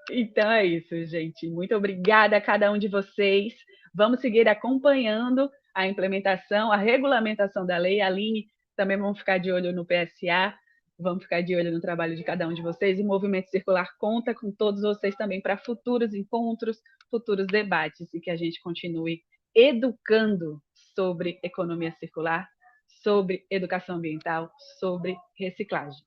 Speaker 1: Então é isso, gente. Muito obrigada a cada um de vocês. Vamos seguir acompanhando a implementação, a regulamentação da lei. A Aline, também vamos ficar de olho no PSA, vamos ficar de olho no trabalho de cada um de vocês. E o Movimento Circular conta com todos vocês também para futuros encontros, futuros debates, e que a gente continue educando sobre economia circular, sobre educação ambiental, sobre reciclagem.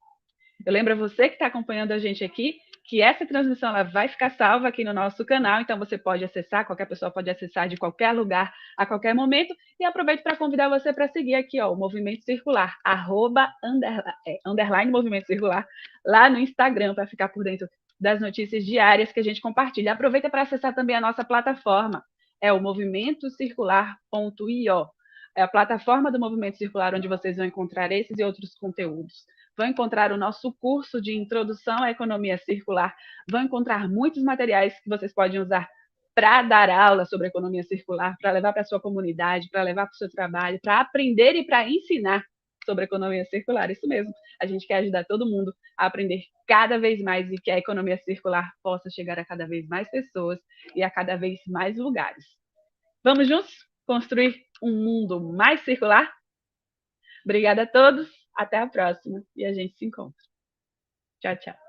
Speaker 1: Eu lembro a você que está acompanhando a gente aqui que essa transmissão ela vai ficar salva aqui no nosso canal, então você pode acessar, qualquer pessoa pode acessar de qualquer lugar, a qualquer momento, e aproveito para convidar você para seguir aqui, ó, o Movimento Circular, _, Movimento Circular, lá no Instagram, para ficar por dentro das notícias diárias que a gente compartilha. Aproveita para acessar também a nossa plataforma, é o movimentocircular.io, é a plataforma do Movimento Circular, onde vocês vão encontrar esses e outros conteúdos. Vão encontrar o nosso curso de Introdução à Economia Circular, vão encontrar muitos materiais que vocês podem usar para dar aula sobre economia circular, para levar para a sua comunidade, para levar para o seu trabalho, para aprender e para ensinar sobre economia circular. Isso mesmo, a gente quer ajudar todo mundo a aprender cada vez mais e que a economia circular possa chegar a cada vez mais pessoas e a cada vez mais lugares. Vamos juntos construir um mundo mais circular? Obrigada a todos, até a próxima e a gente se encontra. Tchau, tchau.